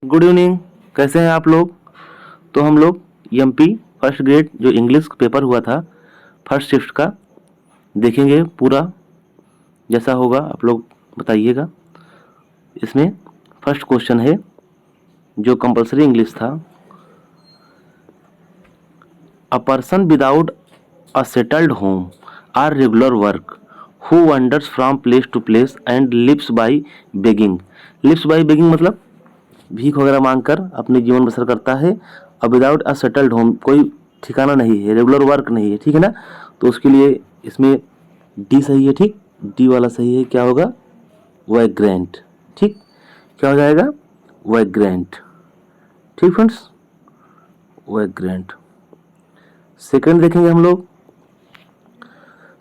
Good evening. कैसे हैं आप लोग? तो हम लोग एमपी फर्स्ट ग्रेड जो इंग्लिश पेपर हुआ था फर्स्ट शिफ्ट का देखेंगे पूरा। जैसा होगा आप लोग बताइएगा। इसमें फर्स्ट क्वेश्चन है जो कंपलसरी इंग्लिश था। A person without a settled home or regular work who wanders from place to place and lives by begging. Lives by begging मतलब भीख वगैरह मांगकर अपने जीवन बसर करता है। अब विदाउट अ सेटल्ड होम कोई ठिकाना नहीं है, रेगुलर वर्क नहीं है, ठीक है ना। तो उसके लिए इसमें डी सही है, ठीक। डी वाला सही है। क्या होगा? वैग्रेंट, ठीक। क्या हो जाएगा? वैग्रेंट, ठीक फ्रेंड्स, वैग्रेंट। सेकंड देखेंगे हम लोग।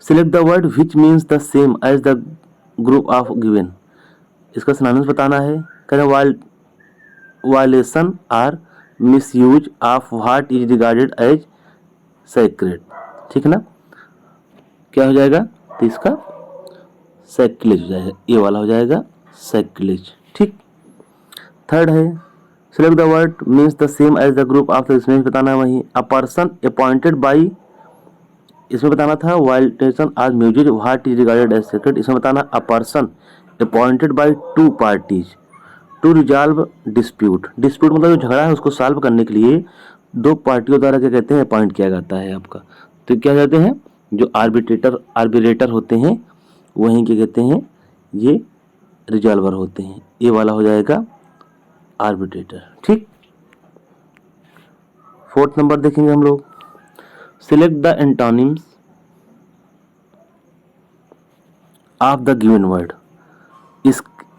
Select the word which means the same as the group of given. इसका सिनोनिम्स बताना है। कह रहे violation or misuse of what is regarded as sacred, ठीक है ना। क्या हो जाएगा? तो इसका सैक्रिलेज हो जाएगा, ये वाला हो जाएगा सैक्रिलेज, ठीक। थर्ड है select the word means the same as the group of, इसमें बताना है वही। अ पर्सन अपॉइंटेड बाई, इसमें बताना था violation or misuse what is regarded as sacred, इसमें बताना a person appointed by two parties to resolve dispute. Dispute मतलब जो झगड़ा है उसको सॉल्व करने के लिए दो पार्टियों द्वारा क्या कहते हैं, अपॉइंट किया जाता है आपका। तो क्या कहते हैं? जो आर्बिट्रेटर होते हैं वहीं क्या कहते हैं, ये रिजॉल्वर होते हैं। ये वाला हो जाएगा आर्बिट्रेटर, ठीक। फोर्थ नंबर देखेंगे हम लोग। Select the antonyms of the given word.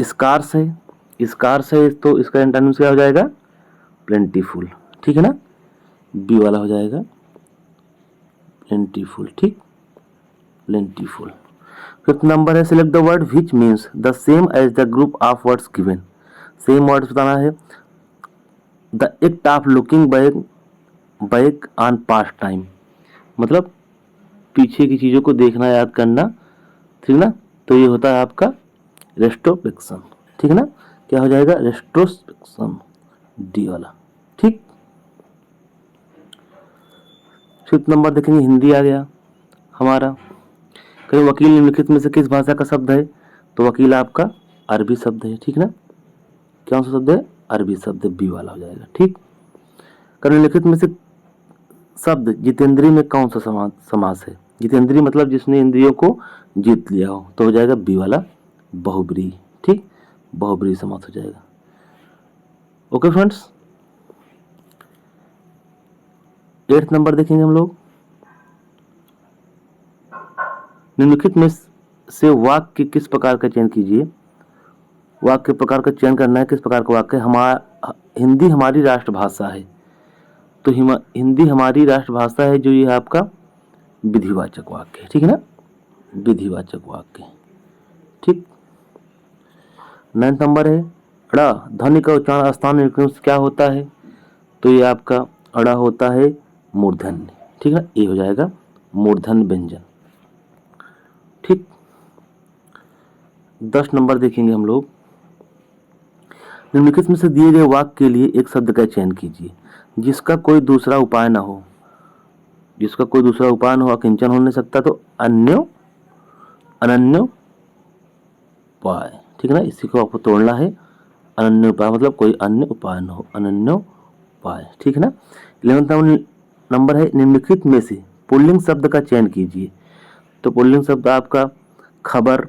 Scarce है, स्कार्स है तो इसका एंटोनिम्स क्या हो जाएगा? प्लेंटीफुल, ठीक है ना। बी वाला हो जाएगा प्लेंटीफुल, ठीक, प्लेंटीफुल। फिफ्थ नंबर है select the word which means the same as the group of words given. Same words बताना है। The act of looking back back on past time मतलब पीछे की चीजों को देखना, याद करना, ठीक ना। तो ये होता है आपका रेस्ट्रोस्पेक्शन, ठीक है ना। क्या हो जाएगा? रेस्ट्रोस्पेक्शन, डी वाला, ठीक। फिफ्थ नंबर देखेंगे, हिंदी आ गया हमारा। कहीं वकील निम्नलिखित में से किस भाषा का शब्द है? तो वकील आपका अरबी शब्द है, ठीक ना। कौन सा शब्द है? अरबी शब्द, बी वाला हो जाएगा, ठीक। निम्नलिखित में से शब्द जितेंद्रीय में कौन सा समास है? जितेंद्रीय मतलब जिसने इंद्रियों को जीत लिया हो, तो हो जाएगा बी वाला बहुब्रीहि, ठीक, बहुब्रीहि समास हो जाएगा। ओके फ्रेंड्स, 8th नंबर देखेंगे हम लोग। निम्नलिखित में से वाक्य किस प्रकार का चयन कीजिए। वाक्य प्रकार का चयन करना है। किस प्रकार का वाक्य? हिंदी हमारी राष्ट्रभाषा है, तो हिंदी हमारी राष्ट्रभाषा है, जो ये आपका विधिवाचक वाक्य है, ठीक है ना, विधिवाचक वाक्य, ठीक। 9th नंबर है अड़ा। ध्वनि का उच्चारण स्थान निरूपण क्या होता है? तो ये आपका अड़ा होता है मूर्धन्य, ठीक है, ये हो जाएगा मूर्धन्य व्यंजन, ठीक। 10 नंबर देखेंगे हम लोग। निम्नलिखित में से दिए गए वाक्य के लिए एक शब्द का चयन कीजिए जिसका कोई दूसरा उपाय न हो। जिसका कोई दूसरा उपाय न हो, अकिंचन हो नहीं सकता, तो अनन्योपाय, ठीक है ना। इसी को आपको तोड़ना है। अनन्योपाय मतलब कोई अन्य उपाय न हो, अनन्योपाय, ठीक है ना। 11वां नंबर है निम्नलिखित में से पुल्लिंग शब्द का चयन कीजिए। तो पुल्लिंग शब्द आपका खबर,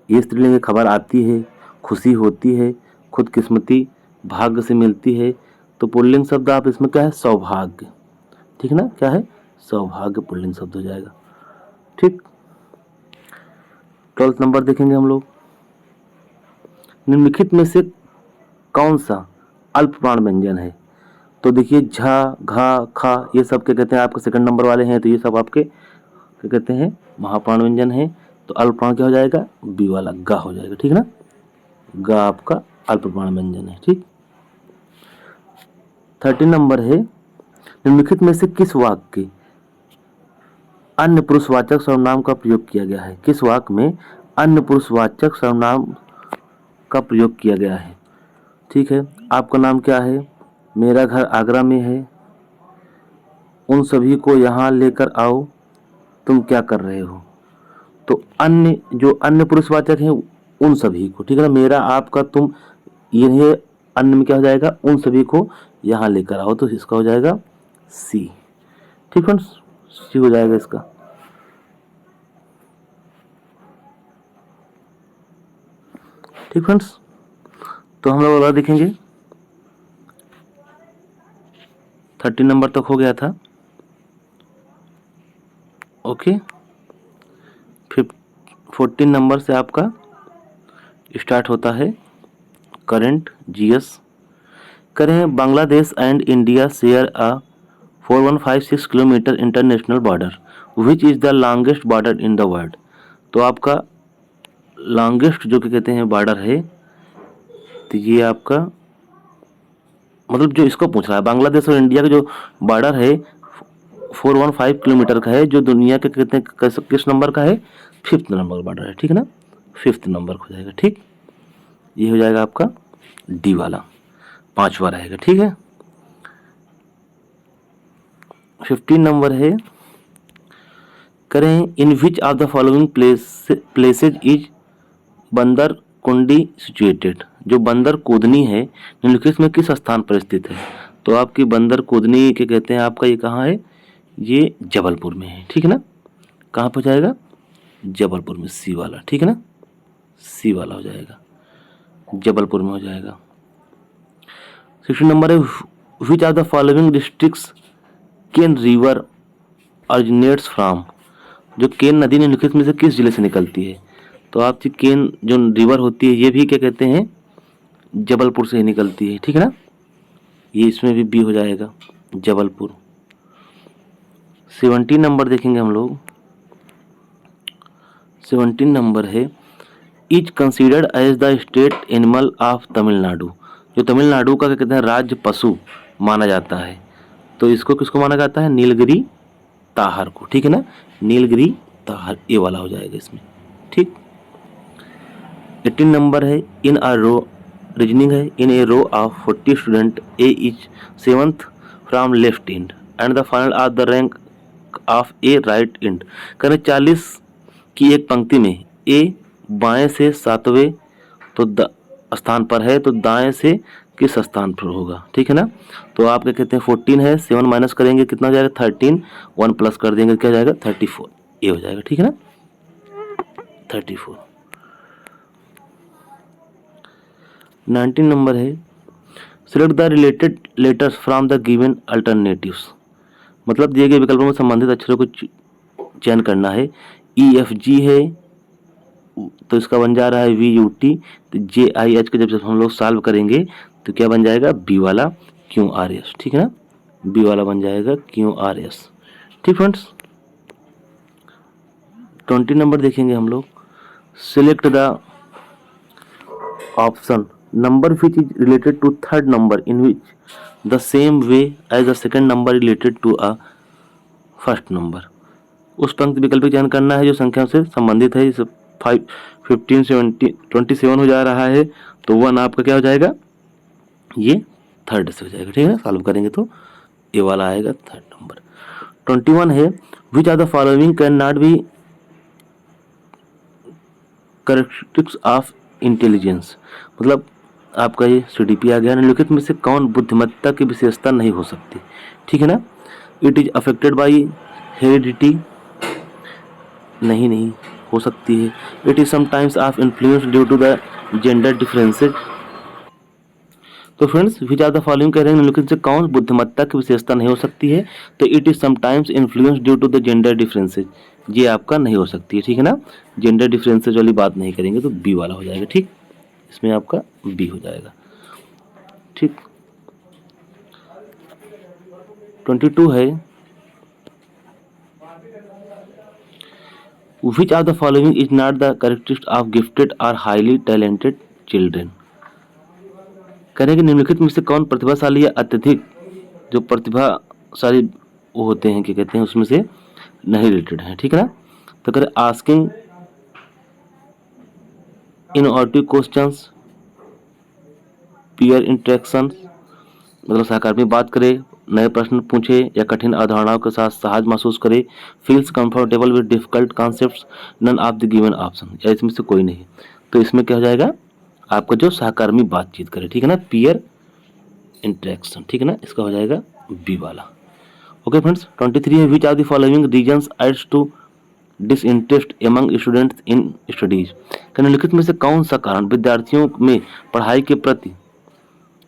ये स्त्रीलिंग है, खबर आती है, खुशी होती है, खुदकिस्मती, भाग्य से मिलती है। तो पुल्लिंग शब्द आप इसमें क्या है? सौभाग्य, ठीक है ना। क्या है? सौभाग्य पुल्लिंग शब्द हो जाएगा, ठीक। 12th नंबर देखेंगे हम लोग। निम्नलिखित में से कौन सा अल्प प्राण व्यंजन है? तो देखिए झा, घा, खा, ये सब क्या कहते हैं आपके सेकंड नंबर वाले हैं, तो ये सब आपके क्या कहते हैं? महाप्राण व्यंजन है। तो अल्प प्राण क्या हो जाएगा? बी वाला गा हो जाएगा, ठीक है ना। गा आपका अल्प प्राण व्यंजन है, ठीक। 13 नंबर है निम्नलिखित में से किस वाक्य अन्य पुरुषवाचक सर्वनाम का प्रयोग किया गया है? किस वाक्य में अन्य पुरुषवाचक सर्वनाम का प्रयोग किया गया है? ठीक है। आपका नाम क्या है? मेरा घर आगरा में है। उन सभी को यहाँ लेकर आओ, तुम क्या कर रहे हो? तो अन्य, जो अन्य पुरुषवाचक हैं उन सभी को, ठीक है ना। मेरा, आपका, तुम, ये अन्य में क्या हो जाएगा? उन सभी को यहाँ लेकर आओ, तो इसका हो जाएगा सी। ठीक फ्रेंड्स, सी हो जाएगा इसका। ठीक फ्रेंड्स, तो हम लोग अगला देखेंगे। 13 नंबर तक हो गया था। ओके, 14 नंबर से आपका स्टार्ट होता है करंट जीएस। करें, Bangladesh and India share a 4156 kilometre international border, which is the longest border in the world. तो आपका लॉन्गेस्ट जो कि कहते हैं बॉर्डर है, तो ये आपका मतलब जो इसको पूछ रहा है, बांग्लादेश और इंडिया का जो बॉर्डर है 415 किलोमीटर का है, जो दुनिया के कहते हैं किस नंबर का है? 5th नंबर बॉर्डर है, ठीक है ना। 5th नंबर हो जाएगा। ठीक, ये हो जाएगा आपका डी वाला, 5वां रहेगा। ठीक है। 15 नंबर है, करें, in which of the following places is Bandar Kundi situated. जो बंदर कूदनी है निम्नलिखित में किस स्थान पर स्थित है? तो आपकी बंदर कूदनी के कहते हैं, आपका ये कहाँ है? ये जबलपुर में है, ठीक है ना। कहाँ पर जाएगा? जबलपुर में, सी वाला, ठीक है ना। सी वाला हो जाएगा, जबलपुर में हो जाएगा। 16 नंबर है, which are the following districts Ken river originates from. जो केन नदी निम्नलिखित में से किस जिले से निकलती है? तो आपकी केन जो रिवर होती है, ये भी क्या कहते हैं? जबलपुर से ही निकलती है, ठीक है ना। ये इसमें भी बी हो जाएगा, जबलपुर। 17 नंबर देखेंगे हम लोग। 17 नंबर है, is considered as the state animal of Tamil Nadu. जो तमिलनाडु का क्या कहते हैं राज्य पशु माना जाता है, तो इसको किसको माना जाता है? नीलगिरी ताहर को, ठीक है ना। नीलगिरी ताहर, ये वाला हो जाएगा इसमें। ठीक। 18 नंबर है, इन अ रो, रीजनिंग है, in a row of 40 student, A is 7th from left end and the final of the rank of A right end. करें, 40 की एक पंक्ति में ए बाएं से 7वें तो स्थान पर है, तो दाएं से किस स्थान पर होगा? ठीक है ना। तो आप क्या कहते हैं? 14 है, 7 माइनस करेंगे कितना हो जाएगा? 13, 1 प्लस कर देंगे क्या हो जाएगा? 34, ये हो जाएगा, ठीक है ना, 34। 19 नंबर है, select the related letters from the given alternatives. मतलब दिए गए विकल्पों में संबंधित अक्षरों को चयन करना है। EFG है, तो इसका बन जा रहा है VUT। तो JIH का जब हम लोग सॉल्व करेंगे तो क्या बन जाएगा? बी वाला QRS, ठीक है ना। बी वाला बन जाएगा QRS। ठीक फ्रेंड्स, 20 नंबर देखेंगे हम लोग। Select the option number which is related to third number in which the same way as the second number related to a first number. उस पंक्ति विकल्प का चयन करना है जो संख्या से संबंधित है। जैसे 5, 15, 17, 27 हो जा रहा है, तो 1 आपका क्या हो जाएगा? ये थर्ड से हो जाएगा, ठीक है ना। सॉल्व करेंगे तो ये वाला आएगा थर्ड नंबर। 21 है, which are the following can not be characteristics of intelligence. मतलब आपका ये CDP आ गया। निम्नलिखित में से कौन बुद्धिमत्ता की विशेषता नहीं हो सकती? ठीक है ना। It is affected by heredity, नहीं हो सकती है। It is sometimes of influence due to the gender differences. तो friends, which are the following कह रहे हैं निम्नलिखित से कौन बुद्धिमत्ता की विशेषता नहीं हो सकती है? तो it is sometimes influence due to the gender differences, ये आपका नहीं हो सकती है, ठीक है ना। जेंडर डिफरेंसेज वाली बात नहीं करेंगे, तो बी वाला हो जाएगा। ठीक, इसमें आपका बी हो जाएगा। ठीक। 22 है, which are the following is not the characteristic of gifted और हाईली टैलेंटेड चिल्ड्रेन। करेंगे निम्नलिखित में से कौन प्रतिभाशाली या अत्यधिक जो प्रतिभाशाली वो होते हैं, क्या कहते हैं, उसमें से नहीं रिलेटेड है, ठीक है ना। तो करें, आस्किंग इनऑटिव क्वेश्चंस, पीयर इंटरेक्शन मतलब सहकर्मी बात करे, नए प्रश्न पूछे या कठिन अवधारणाओं के साथ सहज महसूस करे। Feels comfortable with difficult concepts, none of the given option, या इसमें से कोई नहीं। तो इसमें क्या हो जाएगा आपका जो सहकर्मी बातचीत करे, ठीक है ना, पीयर इंटरेक्शन, ठीक है ना, इसका हो जाएगा बी वाला। ओके फ्रेंड्स, 23 है which are the following reasons adds to disinterest among students in studies. निम्नलिखित में से कौन सा कारण विद्यार्थियों में पढ़ाई के प्रति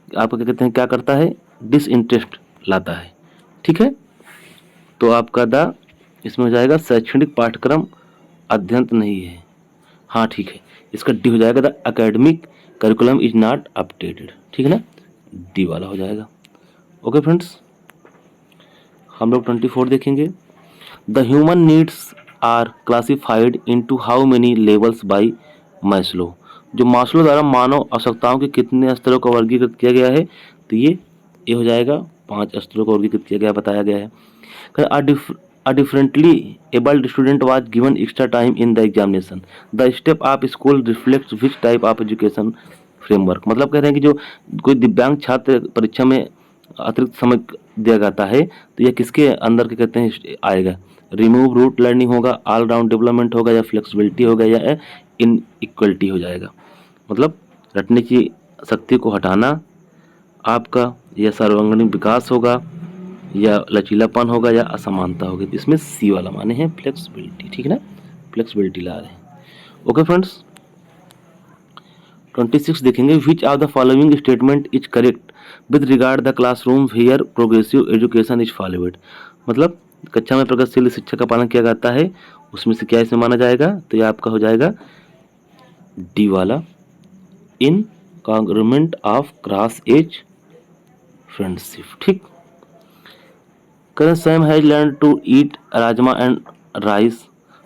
आपको क्या कहते हैं, क्या करता है, डिसइंटरेस्ट लाता है, ठीक है। तो आपका द इसमें हो जाएगा शैक्षणिक पाठ्यक्रम अध्ययन नहीं है, हाँ ठीक है, इसका डी हो जाएगा the academic curriculum is not updated, ठीक है ना, डी वाला हो जाएगा। ओके फ्रेंड्स, हम लोग 24 देखेंगे। The human needs are classified into how many levels by Maslow. जो मास्लो द्वारा मानव आवश्यकताओं के कितने स्तरों को वर्गीकृत किया गया है, तो ये हो जाएगा 5 स्तरों को वर्गीकृत किया गया, बताया गया है। A differently abled student was given extra time in the examination. The step of school reflects which type of education framework. मतलब कह रहे हैं कि जो कोई दिव्यांग छात्र परीक्षा में अतिरिक्त समय दिया जाता है, तो यह किसके अंदर के कहते हैं आएगा, रिमूव रूट लर्निंग होगा, ऑल राउंड डेवलपमेंट होगा, या फ्लेक्सिबिलिटी होगा, या इन इक्वलिटी हो जाएगा। मतलब रटने की शक्ति को हटाना आपका, या सर्वांगीण विकास होगा, या लचीलापन होगा, या असमानता होगी। इसमें सी वाला माने हैं फ्लेक्सिबिलिटी, ठीक है ना, फ्लेक्सिबिलिटी ला रहे हैं। ओके फ्रेंड्स, 26 देखेंगे। Which of the following statement is correct with regard the classroom where progressive education is followed. मतलब कक्षा में प्रगतिशील शिक्षा का पालन किया जाता है, उसमें से क्या इसमें माना जाएगा, तो ये आपका हो जाएगा डी वाला, इन कॉन्ग्रुमेंट ऑफ क्रॉस एज फ्रेंडशिप, ठीक। Sam has learned to eat rajma and rice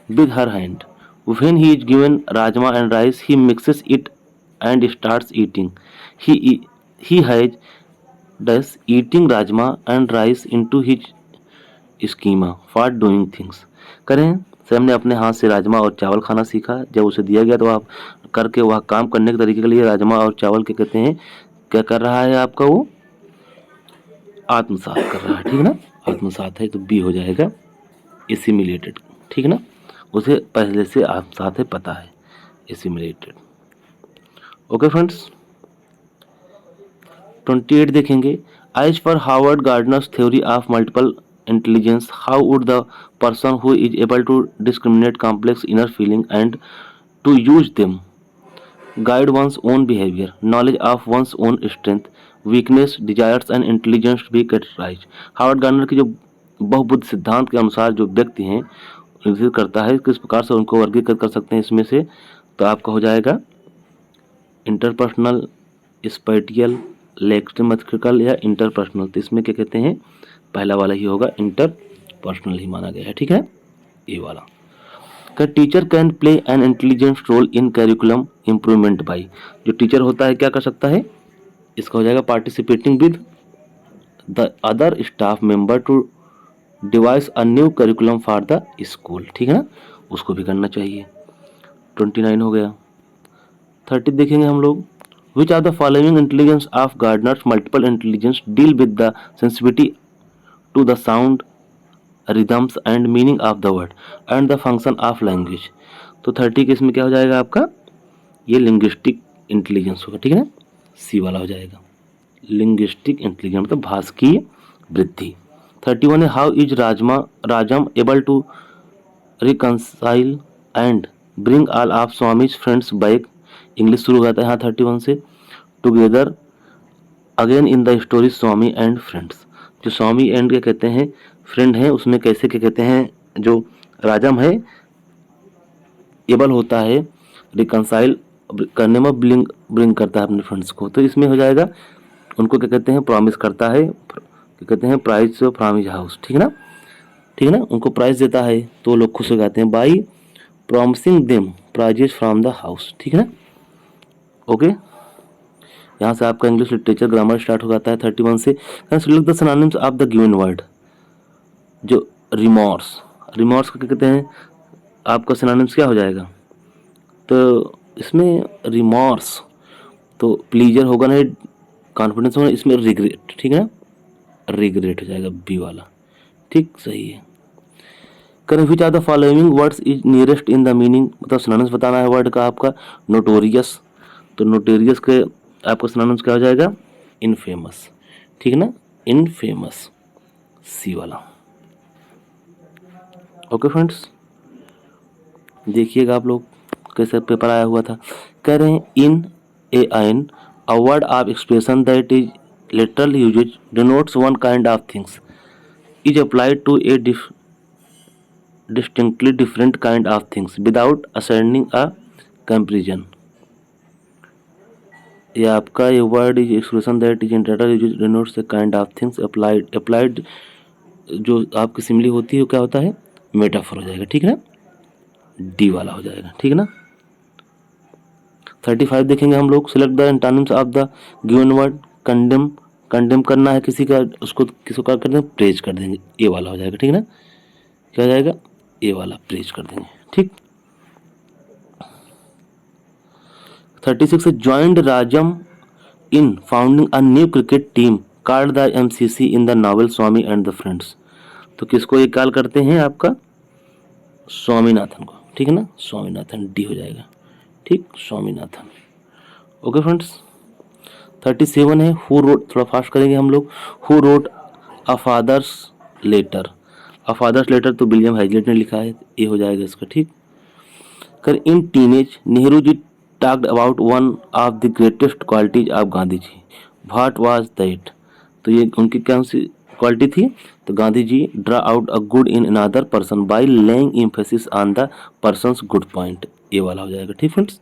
with her hand. When he is given rajma and rice, he mixes it and starts eating. He has does eating rajma and rice into his schema for doing things. करें, Sam ने अपने हाथ से राजमा और चावल खाना सीखा। जब उसे दिया गया तो वह करके वह काम करने के तरीके के लिए राजमा और चावल के कहते हैं, क्या कर रहा है आपका, वो आत्मसात कर रहा है, ठीक है ना, आत्मसात है, तो बी हो जाएगा एसिमिलेटेड, ठीक है ना, उसे पहले से आत्मसात है, पता है, एसिमिलेटेड। ओके फ्रेंड्स, 28 देखेंगे। As per Harvard Gardner's theory of multiple intelligence, how would the person who is able to discriminate complex inner feeling and to use them guide one's own behavior, knowledge of one's own strength, weakness, desires and intelligence be categorized। Harvard gardener की जो बहुबुद्ध सिद्धांत के अनुसार जो व्यक्ति हैं निर्धारित करता है किस प्रकार से उनको वर्गीकृत कर सकते हैं इसमें से, तो आपका हो जाएगा इंटरपर्सनल, स्पेटियल, लेक्सिमेट्रिकल या इंटरपर्सनल। तो इसमें क्या कहते हैं, पहला वाला ही होगा, इंटरपर्सनल ही माना गया है, ठीक है, ये वाला। का teacher can play an intelligence role in curriculum improvement by. जो टीचर होता है क्या कर सकता है, इसका हो जाएगा participating with the other staff member to devise a new curriculum for the school, ठीक है ना, उसको भी करना चाहिए। 29 हो गया। 30 देखेंगे हम लोग। Which are the following intelligence of Gardner's multiple intelligence deal with the sensitivity to the sound rhythms and meaning of the word and the function of language. तो 30 के इसमें क्या हो जाएगा आपका, ये लिंग्विस्टिक इंटेलिजेंस होगा, ठीक है ना, सी वाला हो जाएगा, लिंग्विस्टिक इंटेलिजेंस मतलब भाषकीय वृद्धि। 31 है। How is Rajam able to reconcile and bring all of Swami's friends back. English शुरू होता है यहाँ 31 से। Together again in the story Swami and friends. जो स्वामी एंड क्या कहते हैं, फ्रेंड है, उसमें कैसे क्या कहते हैं, जो राजम है एबल होता है रिकंसाइल करने में, ब्रिंग करता है अपने फ्रेंड्स को। तो इसमें हो जाएगा उनको क्या कहते हैं, प्रॉमिस करता है, क्या कहते हैं, प्राइज फ्रॉम हिज हाउस, ठीक है ना, ठीक है ना, उनको प्राइज देता है तो लोग खुश हो जाते हैं, by promising them prizes from the house, ठीक है ना। ओके, यहाँ से आपका इंग्लिश लिटरेचर ग्रामर स्टार्ट हो जाता है 31 से। Select the synonyms of the given word. जो रिमॉर्स, रिमॉर्स को क्या कहते हैं, आपका सिनोनिम्स क्या हो जाएगा, तो इसमें रिमॉर्स तो प्लीजर होगा नहीं, कॉन्फिडेंस होना, इसमें रिग्रेट, ठीक है ना, रिग्रेट हो जाएगा बी वाला, ठीक सही है। करें which are the following words is nearest in the meaning, मतलब सिनोनिम्स बताना है वर्ड का आपका। नोटोरियस, तो नोटोरियस के आपका सिनोनिम्स क्या हो जाएगा, इनफेमस, ठीक है ना, इनफेमस, सी वाला। ओके फ्रेंड्स, देखिएगा आप लोग कैसे पेपर आया हुआ था। कह रहे हैं इन ए आइन a word of expression that is literal usage denotes one kind of things is applied to a distinctly different kind of things without assigning a comparison। ये आपका ये word is expression that is internal use denotes the kind of things applied जो आपकी simile होती है वो क्या होता है, मेटाफर हो जाएगा, ठीक है ना, डी वाला हो जाएगा, ठीक है ना। 35 देखेंगे हम लोग। Select the antonyms of the given word. Condemn, condemn करना है किसी का, उसको किसको क्या कर देंगे, प्रेज कर देंगे, ए वाला हो जाएगा, ठीक है ना, क्या हो जाएगा, ए वाला प्रेज कर देंगे, ठीक। 36 joined Rajam in founding a new cricket team called the MCC in the novel Swami and the friends. तो किसको ये कॉल करते हैं, आपका स्वामीनाथन को, ठीक है ना, स्वामीनाथन, डी हो जाएगा, ठीक, स्वामीनाथन। ओके फ्रेंड्स, 37 है हु रोट, थोड़ा फास्ट करेंगे हम लोग। Who wrote a father's letter, a father's letter तो विलियम हैजलिट ने लिखा है, ये हो जाएगा इसका, ठीक। कर in teenage Nehru ji talked about one of the greatest qualities of Gandhi ji, what was that. तो ये उनकी कौन सी क्वालिटी थी, तो Gandhi ji draw out a good in another person by laying emphasis on the persons good point, ये वाला हो जाएगा, ठीक फ्रेंड्स,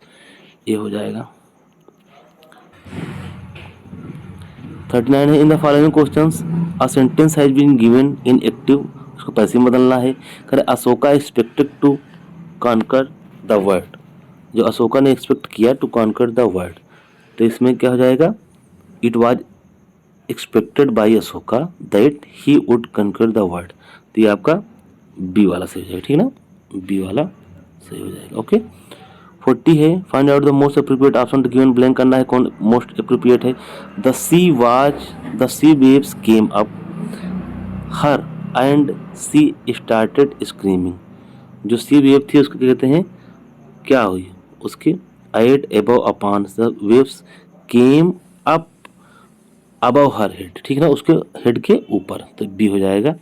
ये हो जाएगा। 39 है in the following questions a sentence has been given in active, उसको पैसिव बदलना है। करे Ashoka expected to conquer the world, जो अशोका ने एक्सपेक्ट किया टू कॉन्कर द वर्ल्ड, तो इसमें क्या हो जाएगा, it was expected bye Ashoka that he would conquer the world, तो ये आपका बी वाला सही हो जाएगा, ठीक है ना, बी वाला सही हो जाएगा। ओके 40 है find out the most appropriate option, given blank करना है कौन मोस्ट अप्रोप्रिएट है। The sea waves came up her and sea started screaming, जो सी वेव थी उसको क्या कहते हैं, क्या हुई, उसकी eight above upon the waves came up above her head, ठीक है ना, उसके हेड के ऊपर, तो बी हो जाएगा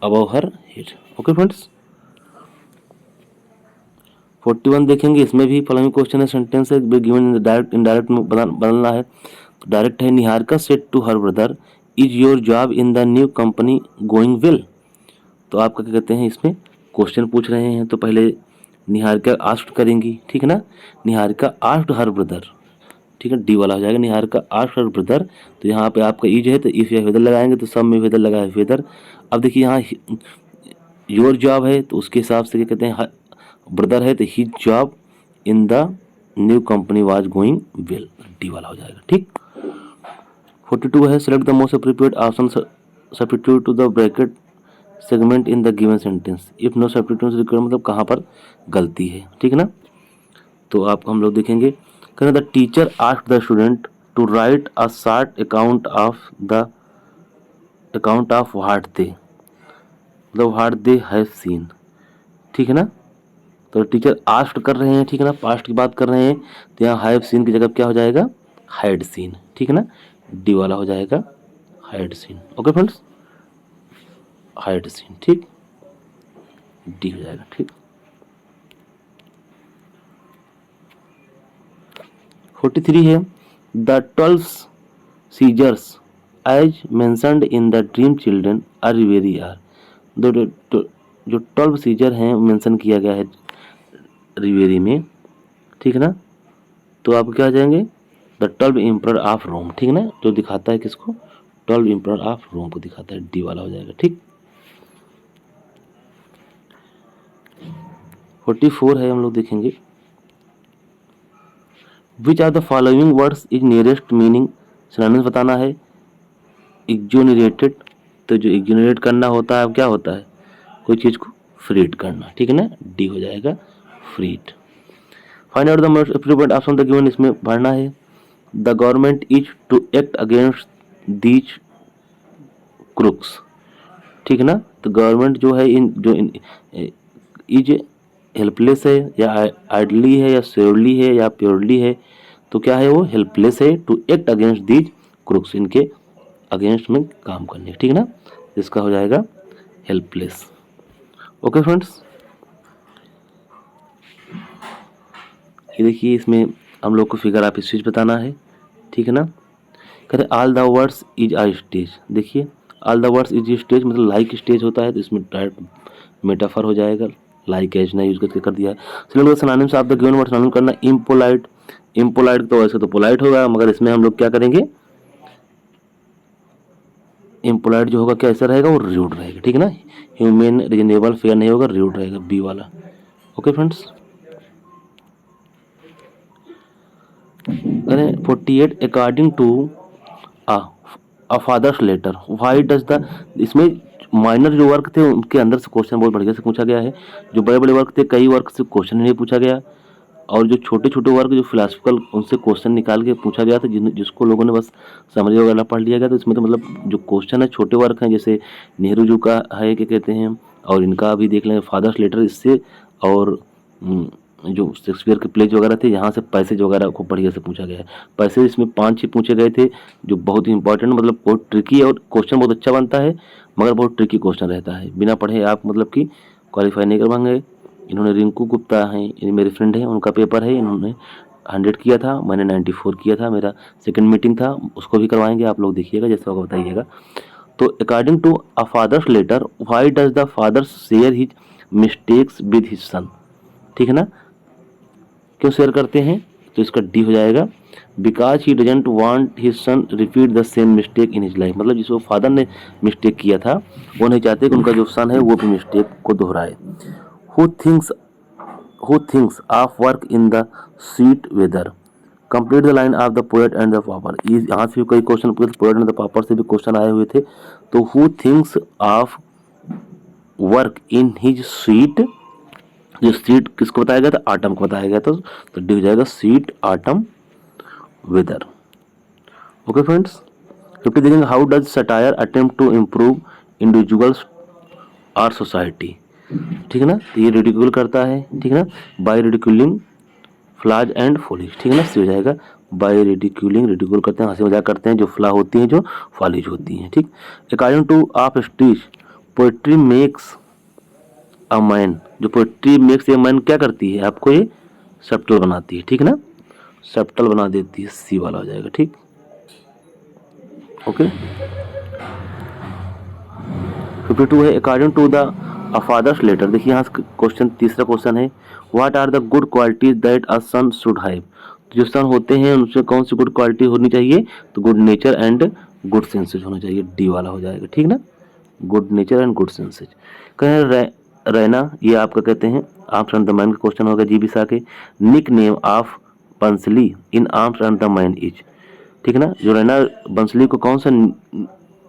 above her head. Okay friends, 41 देखेंगे, इसमें भी फॉलोइंग क्वेश्चन है, सेंटेंस है गिवन इन डायरेक्ट इनडायरेक्ट में बदलना है। तो डायरेक्ट है Niharika said to her brother is your job in the new company going well, तो आपका क्या कहते हैं, इसमें क्वेश्चन पूछ रहे हैं, तो पहले निहारिका आस्क्ड करेंगी, ठीक है ना, निहारिका आस्क्ड हर ब्रदर, ठीक है, डी वाला हो जाएगा, निहारिका आस्क्ड हर ब्रदर। तो यहाँ पे आपका इज है तो इफ या वेदर लगाएंगे, तो सब में वेदर लगा है वेदर। अब देखिए यहाँ योर जॉब है तो उसके हिसाब से क्या कहते हैं, ब्रदर है तो his job in the new company was going well, D वाला हो जाएगा, ठीक। 42 है select the most appropriate option substitute to the bracket segment in the given sentence if no substitution required, मतलब कहाँ पर गलती है, ठीक है ना। तो आप हम लोग देखेंगे, कहना the teacher asked the student to write a short account of what they, मतलब व्हाट दे हैव सीन, ठीक है ना। तो टीचर आस्क्ड कर रहे हैं, ठीक है ना, पास्ट की बात कर रहे हैं, तो यहाँ हैव सीन की जगह क्या हो जाएगा, हैड सीन, ठीक है ना, डी वाला हो जाएगा had seen. Okay friends, had seen, ठीक, डी हो जाएगा, ठीक। 43 है the 12 Caesars as mentioned in the dream children are very are, जो 12 सीजर हैं मेंशन किया गया है रिवेरी में, ठीक है ना, तो आप क्या आ जाएंगे, द 12 एम्परर ऑफ रोम, ठीक है ना, जो दिखाता है किसको, 12 एम्परर ऑफ रोम को दिखाता है, डी वाला हो जाएगा, ठीक। 44 है हम लोग देखेंगे, which are the following words is nearest meaning, synonyms बताना है। एक्सोनरेटेड, तो जो एक्सोनरेट करना होता है क्या होता है, कोई चीज़ को फ्रीड करना, ठीक है ना, डी हो जाएगा freed. Find out the most appropriate option the given, इसमें भरना है। The government is to act against these crooks. ठीक है ना, तो गवर्नमेंट जो है इज हेल्पलेस है या आइडली है या श्योरली है या प्योरली है, तो क्या है वो हेल्पलेस है to act against these crooks, इनके अगेंस्ट में काम करने। ठीक है ना, इसका हो जाएगा हेल्पलेस। ओके फ्रेंड्स, ये देखिए इसमें हम लोग को फिगर आप स्टेज बताना है। ठीक है ना, कहते all the words is a stage. देखिए all the words is stage मतलब लाइक स्टेज होता है, तो इसमें डायरेक्ट मेटाफर हो जाएगा, लाइक एज ना यूज करके कर दिया है। Synonym synonyms of the given word synonym करना इम्पोलाइट। इम्पोलाइट तो वैसे तो पोलाइट होगा, मगर इसमें हम लोग क्या करेंगे, इम्पोलाइट जो होगा क्या ऐसा रहेगा, वो रूड रहेगा। ठीक है ना, ह्यूमन रीजनेबल फेयर नहीं होगा, रूड रहेगा, बी वाला। ओके फ्रेंड्स, करें 48 according to a father's letter why does the, इसमें माइनर जो वर्क थे उनके अंदर से क्वेश्चन बहुत बढ़िया से पूछा गया है। जो बड़े बड़े वर्क थे कई वर्क से क्वेश्चन नहीं पूछा गया, और जो छोटे छोटे वर्क जो फिलोसफिकल उनसे क्वेश्चन निकाल के पूछा गया था, जिसको लोगों ने बस समरी वगैरह पढ़ लिया गया। तो इसमें तो मतलब जो क्वेश्चन है छोटे वर्क हैं, जैसे नेहरू जी का है क्या कहते हैं, और इनका अभी देख लेंगे फादर्स लेटर, इससे और जो शेक्सपियर के प्लेज वगैरह थे यहाँ से पैसेज वगैरह को बढ़िया से पूछा गया है। पैसेज इसमें 5-6 पूछे गए थे जो बहुत ही इंपॉर्टेंट, मतलब बहुत ट्रिकी, और क्वेश्चन बहुत अच्छा बनता है मगर बहुत ट्रिकी क्वेश्चन रहता है, बिना पढ़े आप मतलब कि क्वालिफाई नहीं कर पाएंगे। इन्होंने रिंकू गुप्ता हैं, ये मेरे फ्रेंड हैं, उनका पेपर है, इन्होंने 100 किया था, मैंने 94 किया था, मेरा सेकंड मीटिंग था, उसको भी करवाएंगे, आप लोग देखिएगा जैसे होगा बताइएगा। तो according to a father's letter why does the father share his mistakes with his son. ठीक है ना, क्यों शेयर करते हैं, तो इसका डी हो जाएगा because he doesn't want his son repeat the same mistake in his life. मतलब जिसको फादर ने मिस्टेक किया था वो नहीं चाहते कि उनका जो सन है वो भी मिस्टेक को दोहराए। Who thinks who thinks of work in the sweet weather, complete the line of the poet and the pauper। यहाँ से भी कई क्वेश्चन पूछे, पोएट एंड द पापर से भी क्वेश्चन आए हुए थे। तो who thinks of work in his sweet, जो स्वीट किसको बताया गया था, आटम को बताया गया था, तो डी हो जाएगा sweet autumn weather. Okay friends, 50 देखेंगे how does satire attempt to improve individuals और सोसाइटी। ठीक है ना, तो ये रिडिक्यूल करता है। ठीक है ना, by ridiculing flaws and follies. ठीक है ना, हो जाएगा बाय रिडिक्यूलिंग, रिडिक्यूल करते हैं, हंसी मजाक करते हैं, जो फ्ला होती हैं, जो फॉलीज होती हैं। ठीक, according two of stitch poetry makes a man, जो पोएट्री मेक्स ए मैन क्या करती है, आपको ये सब्टल बनाती है। ठीक है ना, सब्टल बना देती है, सी वाला हो जाएगा। ठीक, ओके। 52 है according to the a father's letter. देखिए यहाँ क्वेश्चन, तीसरा क्वेश्चन है what are the good qualities that a son should have. जो सन होते हैं उनसे कौन सी गुड क्वालिटी होनी चाहिए, तो good nature and good senses होना चाहिए, डी वाला हो जाएगा। ठीक ना, good nature and good senses. कहें रैना, ये आपका कहते हैं आर्म्स एंड द मैन का क्वेश्चन होगा, जी बिसा के निक नेम ऑफ बंसली in Arms and the Man is. ठीक है ना, जो रैना बंसली को कौन सा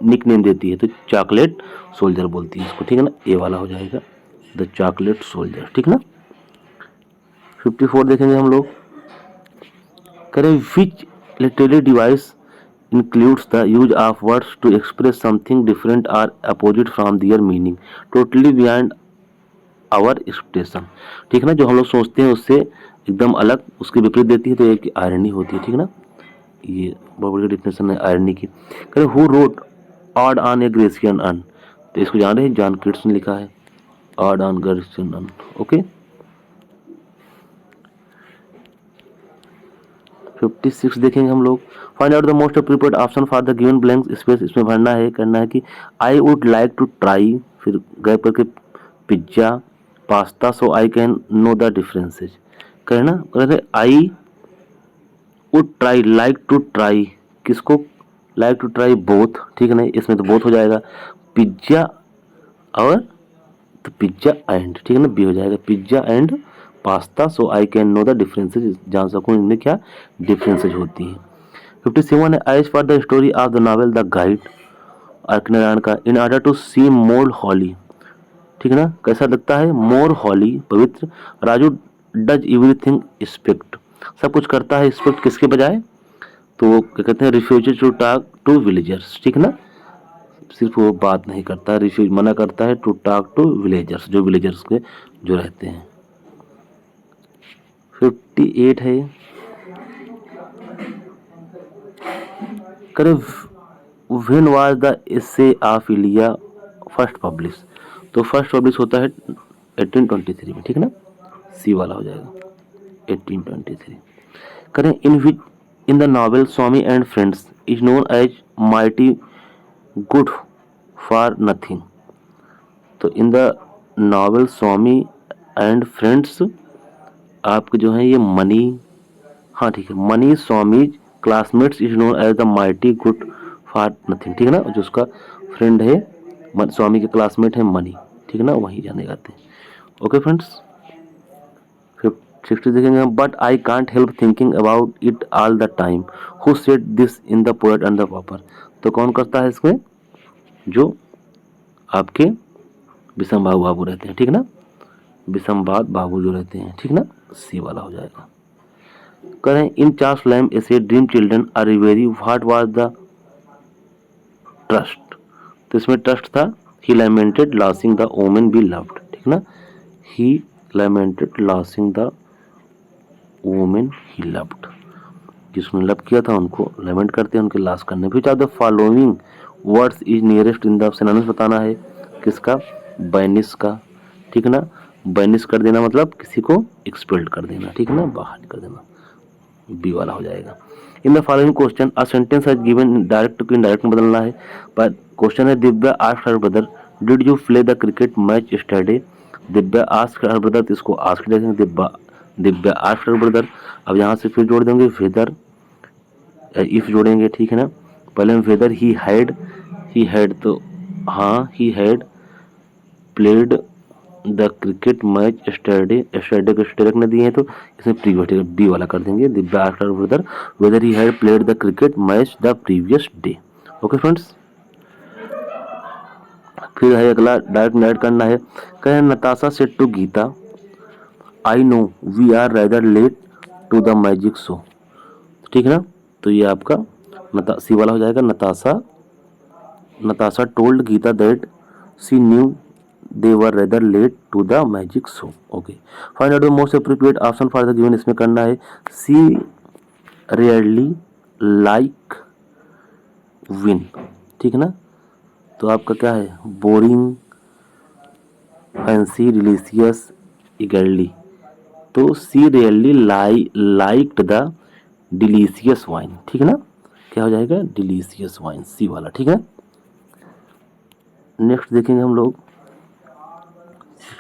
निक नेम देती है, तो चॉकलेट सोल्जर बोलती है इसको। ठीक है ना, ए वाला हो जाएगा द चॉकलेट सोल्जर। ठीक ना, 54 देखेंगे हम लोग, करें विच literary device includes the use of words to express something different or opposite from their meaning totally beyond our expectation। ठीक है ना, जो हम लोग सोचते हैं उससे एकदम अलग, उसके विपरीत देती है, तो एक आयरनी होती है। ठीक है ना, ये बहुत बड़ी डिफिनेशन है आयरनी की। करें who wrote ode on a Grecian urn, तो इसको जान रहे हैं, जॉन किट्स ने लिखा है ode on Grecian urn. Okay, 56 देखेंगे हम लोग, find out the most appropriate option for the given blank space. इसमें भरना है, करना है कि I would like to try, फिर गए पर के pizza pasta, so I can know the differences. कहना कहते I would try, like to try, किसको, लाइक टू ट्राई बोथ। ठीक है ना, इसमें तो बोथ हो जाएगा, पिज्जा और तो पिज्जा एंड। ठीक है ना, बी हो जाएगा pizza and pasta, so I can know the differences, जान सकूँ इनमें क्या डिफरेंसेज होती हैं। 57 है as for the story of the novel the guide Narayan का इन ऑर्डर टू सी मोर हॉली। ठीक है ना, कैसा लगता है, मोर हॉली पवित्र, राजू डज एवरीथिंग एक्सपेक्ट, सब कुछ करता है एक्सपेक्ट किसके बजाय, तो वो क्या कहते हैं, refuses to talk to villagers, ठीक है ना, सिर्फ वो बात नहीं करता, रिफ्यूज मना करता है, टू टॉक टू विलेजर्स, जो विलेजर्स के जो रहते हैं। 58 है, करे when was the essay of Elia first publish, तो फर्स्ट पब्लिश होता है 1823 में, ठीक है ना, सी वाला हो जाएगा 1823। करें in the novel Swami and friends is known as mighty good for nothing, तो in the novel Swami and friends आपके जो है ये मनी, हाँ ठीक है, Mani Swami classmates is known as the mighty good for nothing, ठीक है ना, जो उसका फ्रेंड है स्वामी के क्लासमेट है मनी, ठीक है ना, वही जाने जाते हैं। ओके फ्रेंड्स, 60 देखेंगे हम, but I can't help thinking about it all the time, who said this in the poet and the popper, तो कौन करता है इसमें, जो आपके विषमबाहु बाबू रहते हैं, ठीक है ना, विषमबाद बाबू जो रहते हैं, ठीक ना, सी वाला हो जाएगा। करें in Charles Lamb essay dream children are very what was the trust, तो इसमें ट्रस्ट था, he lamented losing the women be loved, ठीक ना, he lamented losing the women he loved, जिसने लव किया था उनको लैमेंट करते हैं उनके लॉस करने। फिर the following words is nearest in the synonyms बताना है, किसका, बैनिश का, ठीक है ना, बैनिश कर देना मतलब किसी को एक्सपेल्ड कर देना, ठीक है ना, बाहर कर देना, बी वाला हो जाएगा। In the following question a sentence has given direct to indirect में बदलना है, पर क्वेश्चन है Divya asked her brother did you play the cricket match yesterday, Divya asked her brother, तो इसको आस्क्ड देखेंगे, दिव्या आस्क्ड हर ब्रदर। अब यहाँ से फिर जोड़ देंगे वेदर, इफ जोड़ेंगे, ठीक है ना, पहले हम वेदर ही हैड तो हाँ ही had played the cricket match yesterday, yesterday को यस्टरडे ने दिए हैं तो इसमें प्रीवियस बी वाला कर देंगे, Divya asked her brother whether he had played the cricket match the previous day. Okay friends, फिर है अगला डायरेक्ट करना है, कहे Natasha said to Geeta I know we are rather late to the magic show, ठीक है ना, तो ये आपका सी वाला हो जाएगा, Natasha told Geeta that she knew they were rather late to the magic show. Okay, find out the most appropriate option for the given, इसमें करना है सी रेयरली लाइक विन, ठीक है ना, तो आपका क्या है, बोरिंग फैंसी डिलीशियस इगरली, तो she really liked the delicious wine, ठीक है ना, क्या हो जाएगा, डिलीशियस वाइन, सी वाला, ठीक है। नेक्स्ट देखेंगे हम लोग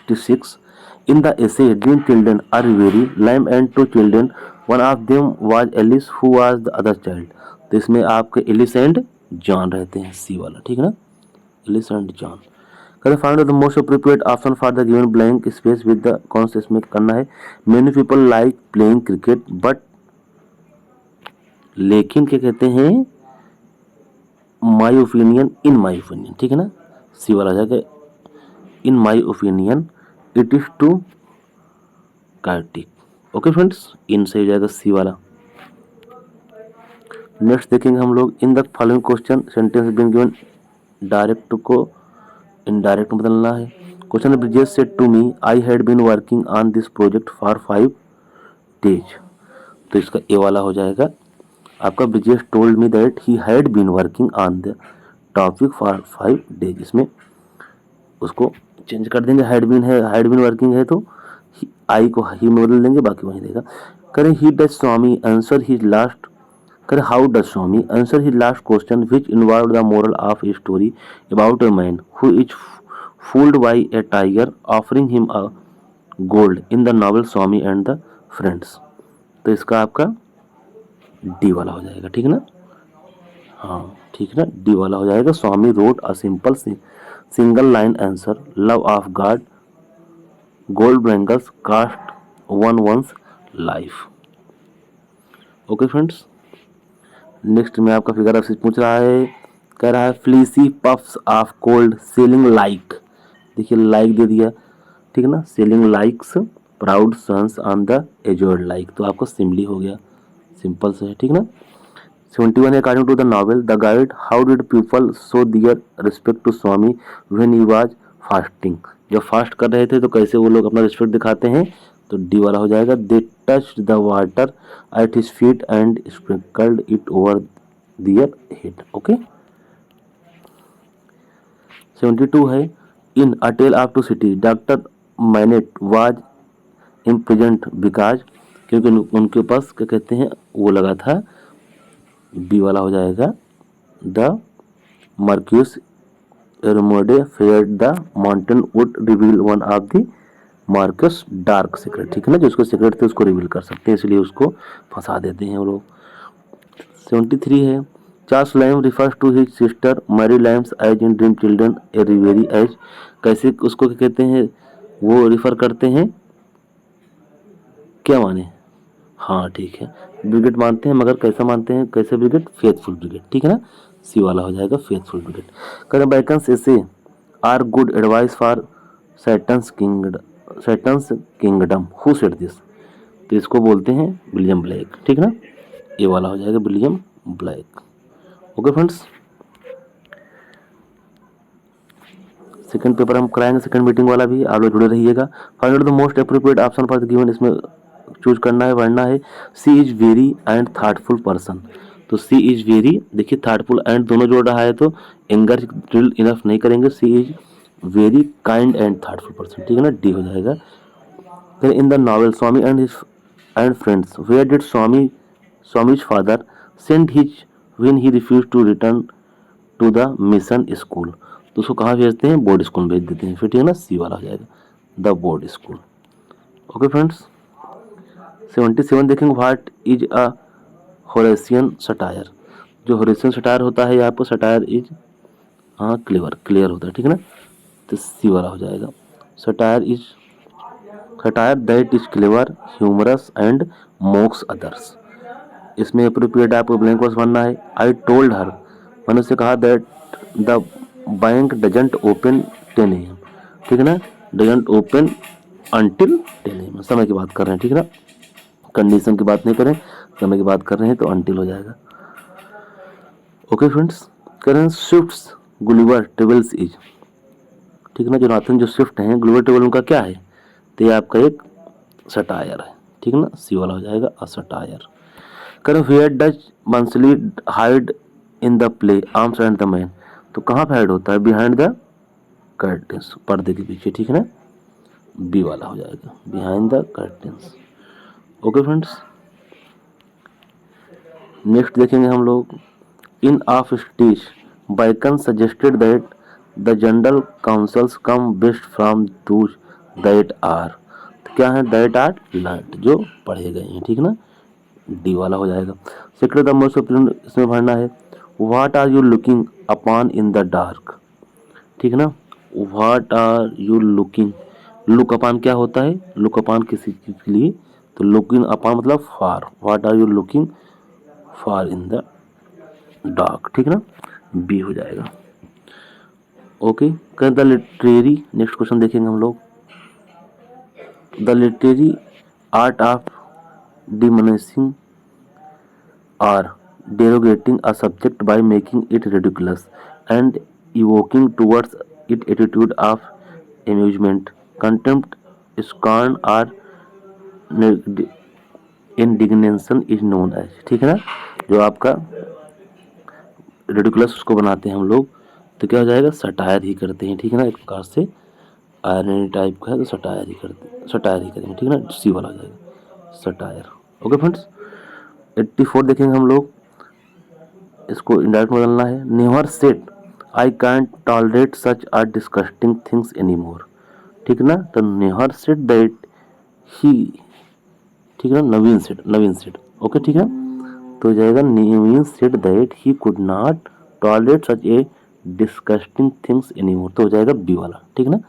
66 in the essay dream children are very Lamb and two children one of them was Alice who was the other child, तो इसमें आपके एलिस एंड जॉन रहते हैं, सी वाला, ठीक है ना, एलिस एंड जॉन। करें find the most appropriate option for the given blank space with the कौन से इसमें करना है, many people like playing cricket but, लेकिन क्या कहते हैं, my opinion in my opinion, ठीक है ना, सी वाला आ जाएगा, in my opinion it is to Kartik. Okay friends, इन से हो जाएगा सी वाला। नेक्स्ट देखेंगे हम लोग in the following question sentence being given direct को इनडायरेक्ट में बदलना है। Question Brijesh said to me I had been working on this project for 5 days, तो इसका ए वाला हो जाएगा आपका, Brijesh told me that he had been working on the topic for 5 days, इसमें उसको चेंज कर देंगे, हैड बीन वर्किंग है तो आई को ही में बदल देंगे, बाकी वही रहेगा। करें he does Swami answer his last, करें how does Swami answer his last question which involve the moral of a story about a man who is fooled by a tiger offering him a gold in the novel Swami and the friends, तो इसका आपका D वाला हो जाएगा, ठीक है ना, हाँ ठीक है ना, डी वाला हो जाएगा। Swami wrote a simple single line answer love of god gold bangles cost one one's life. Okay friends, next में आपका फिगर आपसे पूछ रहा है, कह रहा है fleecy puffs of cold sailing like, देखिए लाइक दे दिया, ठीक है ना, sailing likes proud swans on the azure like, तो आपका सिमली हो गया, सिंपल से है, ठीक है ना। 71 है according to the novel the guide how did people show their respect to Swami when he was fasting. जब फास्ट कर रहे थे तो कैसे वो लोग अपना रिस्पेक्ट दिखाते हैं, तो डी वाला हो जाएगा। They touched the water at his feet and sprinkled it over their head. Okay. 72 है in a tale of two city doctor Manette was imprisoned because, क्योंकि उनके पास क्या कहते हैं वो लगा था। बी वाला हो जाएगा the Marquis Evremonde feared the mountain would reveal one of the Marquis dark secret. ठीक है ना, जो उसको सीक्रेट थे उसको रिवील कर सकते हैं, इसलिए उसको फंसा देते हैं वो लोग। 73 है Charles Lamb refers to his sister Mary Lamb's as in dream children a reverie as. कैसे उसको क्या कहते हैं वो रिफर करते हैं, क्या माने, हाँ ठीक है ब्रिगेड मानते हैं, मगर कैसा मानते हैं, कैसे ब्रिगेड, फेथफुल ब्रिगेड। ठीक है ना, सी वाला हो जाएगा फेथफुल ब्रिगेड। करें Bacon's essays are good advice for Satan's kingdom who said this. तो इसको बोलते हैं विलियम ब्लैक। ठीक है ना, ये वाला हो जाएगा William black. Okay friends, second paper हम कराएंगे, सेकंड मीटिंग वाला भी, आप लोग जुड़े रहिएगा। Find out the most appropriate option for the given, इसमें चूज करना है, पढ़ना है। She is very and thoughtful person. तो सी इज वेरी, देखिए थाटफुल एंड दोनों जोड़ रहा है तो एंगर ड्रिल इनफ नहीं करेंगे। She is very kind and thoughtful person. ठीक है ना, डी हो जाएगा। फिर in the novel Swami and friends where did Swami's father send his when he refuse to return to the mission school. तो उसको कहाँ भेजते हैं, बोर्ड स्कूल भेज देते हैं। फिर ठीक है ना, सी वाला हो जाएगा the board school. Okay friends, 77 देखेंगे what is a Horatian satire. जो होरेशियन सटायर होता है यहाँ पर सटायर इज, हाँ क्लियर होता है। ठीक है ना, तो सी वाला हो जाएगा। Satire that is clever humorous and mocks others. इसमें अप्रोप्रिएट आपको ब्लैंक वर्स बनना है। आई टोल्ड हर, मैंने उससे कहा that the bank doesn't open 10 AM। ठीक है ना, डजंट ओपन अंटिल 10 AM, समय की बात कर रहे हैं। ठीक है ना, कंडीशन की बात नहीं करें, समय की बात कर रहे हैं तो अंटिल हो जाएगा। ओके फ्रेंड्स, करें स्विफ्ट्स गुलिवर ट्रेवल्स इज। ठीक है ना, जोनाथन जो स्विफ्ट हैं गुलिवर ट्रेवल उनका क्या है, तो ये आपका एक सटायर है। ठीक है ना, सी वाला हो जाएगा अ सटायर। करें वेयर डज मंसली hide in the play arms and the man. तो कहाँ पे हाइड होता है, बिहाइंड द कर्टेंस, पर्दे के पीछे। ठीक है ना, बी वाला हो जाएगा behind the curtains. Okay friends, next देखेंगे हम लोग in of studies Bacon suggested that the general counsels come best from those that are. तो क्या है, दैट आर लर्न, जो पढ़े गए हैं। ठीक है ना, डी वाला हो जाएगा। सेक्रेट द मोस्ट इसमें भरना है what are you looking upon in the dark. ठीक है ना, what are you looking, look upon क्या होता है, लुक अपॉन किसी चीज के लिए, तो लुकिंग अपॉन मतलब for, what are you looking for in the dark. ठीक है ना, बी हो जाएगा। Okay, the literary, next question देखेंगे हम लोग। The literary art of diminishing or derogating a subject by making it ridiculous and evoking towards it attitude of amusement, contempt, scorn or indignation is known as। ठीक है ना, जो आपका ridiculous उसको बनाते हैं हम लोग, तो क्या हो जाएगा, सटायर ही करते हैं। ठीक है ना, एक प्रकार से आयरनी टाइप का है तो सटायर ही करेंगे। ठीक है ना, सी वाला हो जाएगा सटायर। ओके फ्रेंड्स, 84 देखेंगे हम लोग, इसको इंडायरेक्ट बदलना है। Never said I can't tolerate such are disgusting things any more. ठीक है ना, तो नेवर सेड दैट ही, ठीक है ना, नवीन सेड। ओके ठीक है, तो जाएगा Naveen said that he could not tolerate such a disgusting things any more, तो हो जाएगा बी वाला। ठीक है ना,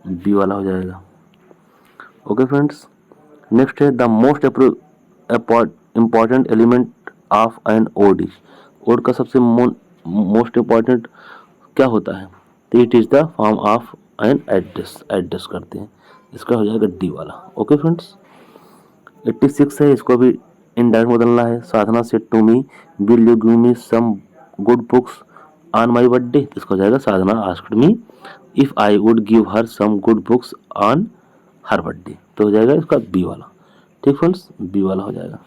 बी वाला हो जाएगा। ओके फ्रेंड्स, नेक्स्ट है the most important element of an ode is. Ode का सबसे मोस्ट इम्पॉर्टेंट क्या होता है, तो it is the form of an address करते हैं, इसका हो जाएगा डी वाला। ओके फ्रेंड्स, 86 है, इसको भी इनडायरेक्ट बदलना है। Sadhana said to me will you give me some good books on my birthday, तो इसका हो जाएगा Sadhana asked me if I would give her some good books on her birthday, तो हो जाएगा इसका बी वाला। ठीक फ्रेंड्स, बी वाला हो जाएगा।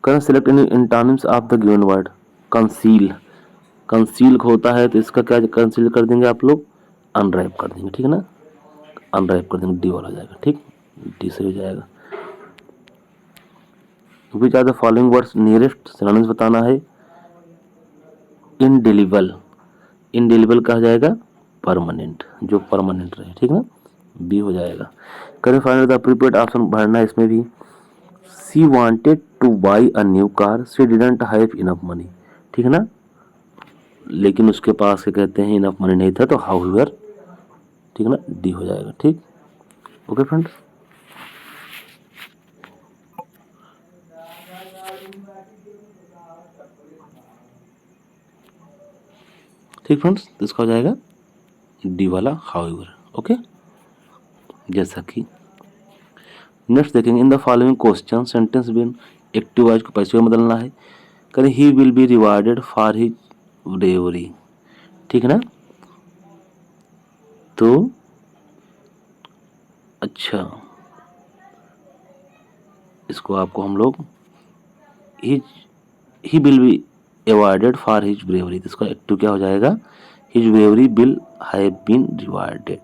करें select in antonyms of the given word. Conceal, conceal होता है तो इसका क्या कंसील कर देंगे आप लोग, अनरैप कर देंगे, ठीक है ना, अनरैप कर देंगे, डी वाला हो जाएगा। ठीक, डी से हो जाएगा। Which are the following words nearest synonyms बताना है। इनडेलिबल, इनडेलिबल का हो जाएगा परमानेंट, जो परमानेंट रहे, ठीक ना, बी हो जाएगा। करें फाइंड द प्रीपेड ऑप्शन भरना है इसमें भी। She wanted to buy a new car, she didn't have enough money, ठीक है ना, लेकिन उसके पास क्या कहते हैं इनफ मनी नहीं था, तो हाउएवर, ठीक है ना, डी हो जाएगा। ठीक, ओके फ्रेंड्स। ठीक फ्रेंड्स, तो इसका हो जाएगा डी वाला हाउएवर। ओके, जैसा कि नेक्स्ट देखेंगे, in the following question sentence बिन एक्टिव वॉइस को पैसिव में बदलना है। करें he will be rewarded for his bravery, ठीक है ना, तो अच्छा इसको आपको हम लोग he will be awarded for his bravery, तो इसका एक्टिव क्या हो जाएगा, his bravery will have been rewarded,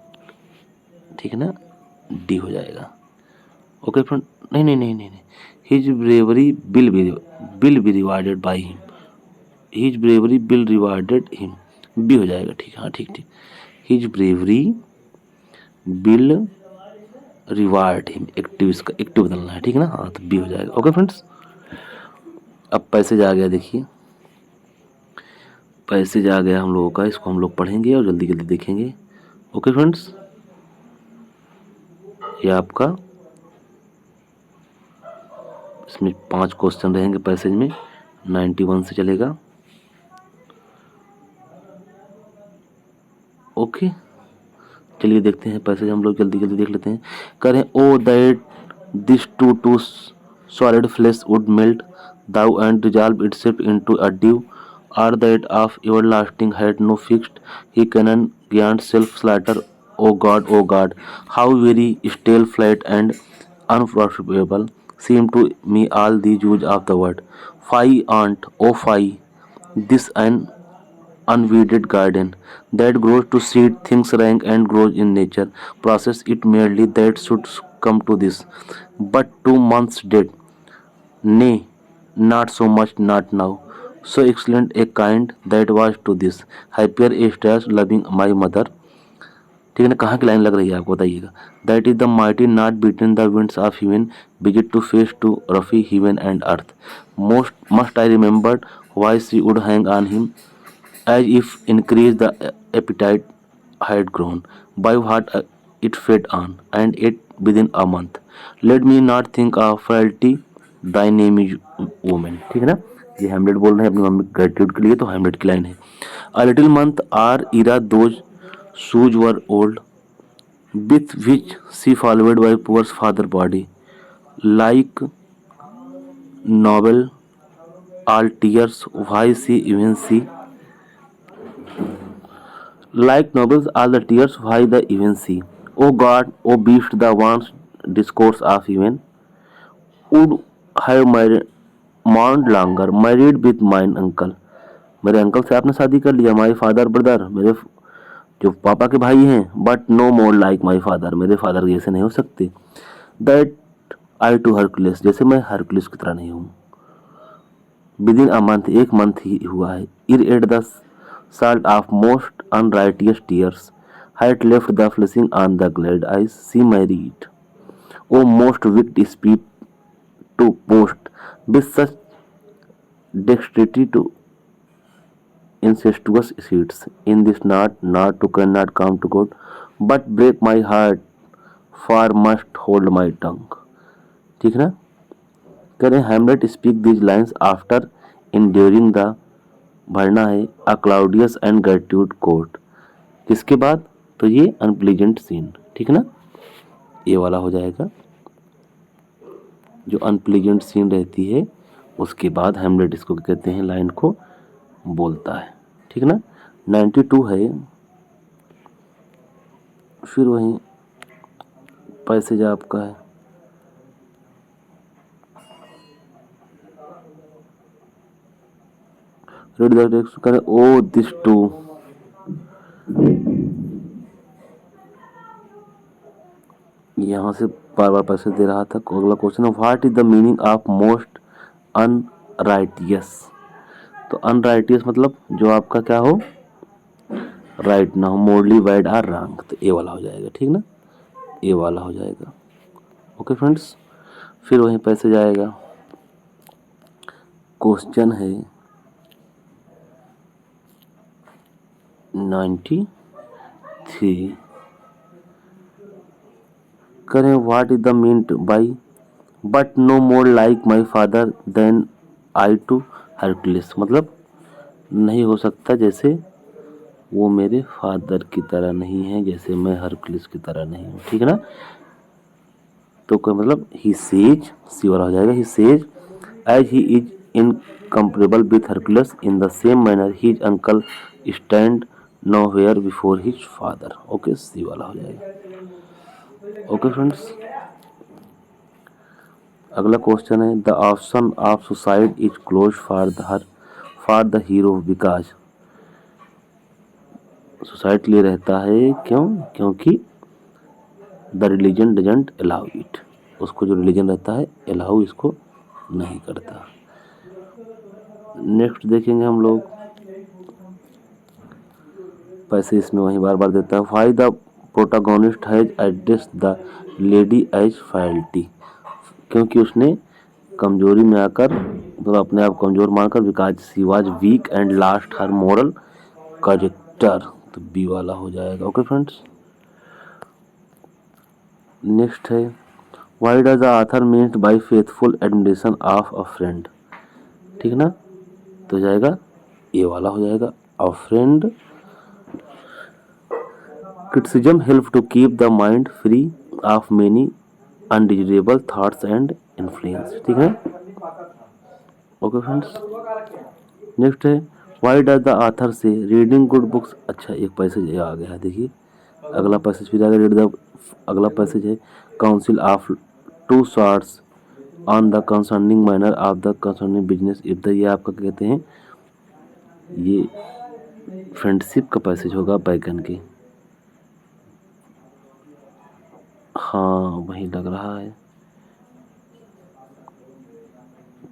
ठीक है ना, डी हो जाएगा। ओके फ्रेंड, नहीं नहीं नहीं नहीं नहीं, his bravery will be rewarded by him, his bravery will rewarded him, B हो जाएगा। ठीक, हाँ ठीक ठीक, his bravery will reward him, active, इसका एक्टिव बदलना है, ठीक है ना, हाँ तो बी हो जाएगा। ओके फ्रेंड्स, अब पैसेज आ गया, देखिए पैसेज आ गया हम लोगों का, इसको हम लोग पढ़ेंगे और जल्दी जल्दी देखेंगे। ओके फ्रेंड्स, ये आपका इसमें 5 क्वेश्चन रहेंगे पैसेज में, 91 से चलेगा। ओके, चलिए देखते हैं पैसेज, हम लोग जल्दी जल्दी देख लेते हैं। करें O that this too solid flesh would melt thaw and dissolve itself into a dew, or that of everlasting had no fixed he canon grant self slaughter, O God how very stale flat and unprofitable seem to me all the use of the word. Fie aunt, oh fie, this an unweeded garden that grows to seed things rank and grows in nature. Process it merely that should come to this. But 2 months dead, nay, not so much, not now. So excellent a kind that was to this. Happier a stars loving my mother. ठीक है ना, कहाँ की line लग रही है आपको बताइएगा। That is the mighty not between the winds of heaven visit to face to rough heaven and earth, most must I remembered why she would hang on him as if increase the appetite had grown by what it fed on and ate within a month. Let me not think of frailty, thy name is woman, ठीक है ना, ये हेमलेट बोल रहे हैं अपनी mummy gratitude के लिए, तो हेमलेट की लाइन है। A little month or era those shoes were old, with which she followed by poor father body, like novel all tears, why she even she like novels all the tears, why the even see. O God, O beast, the once discourse of even would have married mourned longer, married with mine uncle. मेरे uncle से आपने शादी कर लिया, my father brother, मेरे जो पापा के भाई हैं, but no more like my father, मेरे फादर जैसे नहीं हो सकते। दैट आई टू हरकुलिस, जैसे मैं हरकुलिस की तरह नहीं हूँ। विद इन अ मंथ, एक मंथ ही हुआ है। Ere yet the salt of most unrighteous tears had left the flashing on the glad eyes she married. O most wicked speak to boast with such dexterity to incestuous seeds in this not to cannot come to God, but break my heart for must hold my tongue. ठीक है ना, करें Hamlet speak these lines after enduring the, भरना है a Claudius and ग्रेट्यूड court, किसके बाद, तो ये अनप्लीजेंट सीन, ठीक है ना, ये वाला हो जाएगा। जो अनप्लेजेंट सीन रहती है उसके बाद हेमलेट इसको क्या कहते हैं, लाइन को बोलता है। ठीक ना। 92 है। फिर वहीं पैसेज आपका है, रीड द टेक्स्ट करें ओ दिस टू। यहाँ से बार बार पैसे दे रहा था। अगला क्वेश्चन है what is the meaning of most unrighteous. तो अनराइटियस मतलब जो आपका क्या हो, राइट ना हो, मोरली वाइड आर रॉन्ग। तो ए वाला हो जाएगा। ठीक ना, ए वाला हो जाएगा। ओके फ्रेंड्स, फिर वहीं पैसे जाएगा। क्वेश्चन है 93 करें what is the meant by but no more like my father than I to Hercules. मतलब नहीं हो सकता जैसे वो मेरे फादर की तरह नहीं है, जैसे मैं हरक्यूलिस की तरह नहीं हूँ। ठीक है ना। तो कोई मतलब ही सेज, सी वाला हो जाएगा। He says as he is incomparable with Hercules in the same manner his uncle stand nowhere before his father. Okay, C वाला हो जाएगा। ओके फ्रेंड्स, अगला क्वेश्चन है the option of suicide is close for the hero because. Suicide के लिए रहता है क्यों? क्योंकि the religion doesn't allow it. उसको जो रिलीजन रहता है अलाउ इसको नहीं करता। नेक्स्ट देखेंगे हम लोग, पैसे इसमें वहीं बार बार देता है। Why the protagonist has address the lady as frailty. क्योंकि उसने कमजोरी में आकर, मतलब अपने आप कमजोर मानकर, because she was weak and lost her moral character. तो बी वाला हो जाएगा। ओके फ्रेंड्स, नेक्स्ट है why does the author means by faithful admiration of a friend. ठीक ना, तो जाएगा ये वाला हो जाएगा। A friend criticism help to keep the mind free of many undesirable thoughts and influence। ठीक है। ओके फ्रेंड्स, नेक्स्ट है why does the author say reading good books. अच्छा, एक पैसेज आ गया है, देखिए अगला पैसेज फिर आगे रीड द। अगला पैसेज है council of two shorts on the concerning manner of the concerning business if the. ये आपका कहते हैं, ये फ्रेंडशिप का पैसेज होगा बैगन के। हाँ, वही लग रहा है।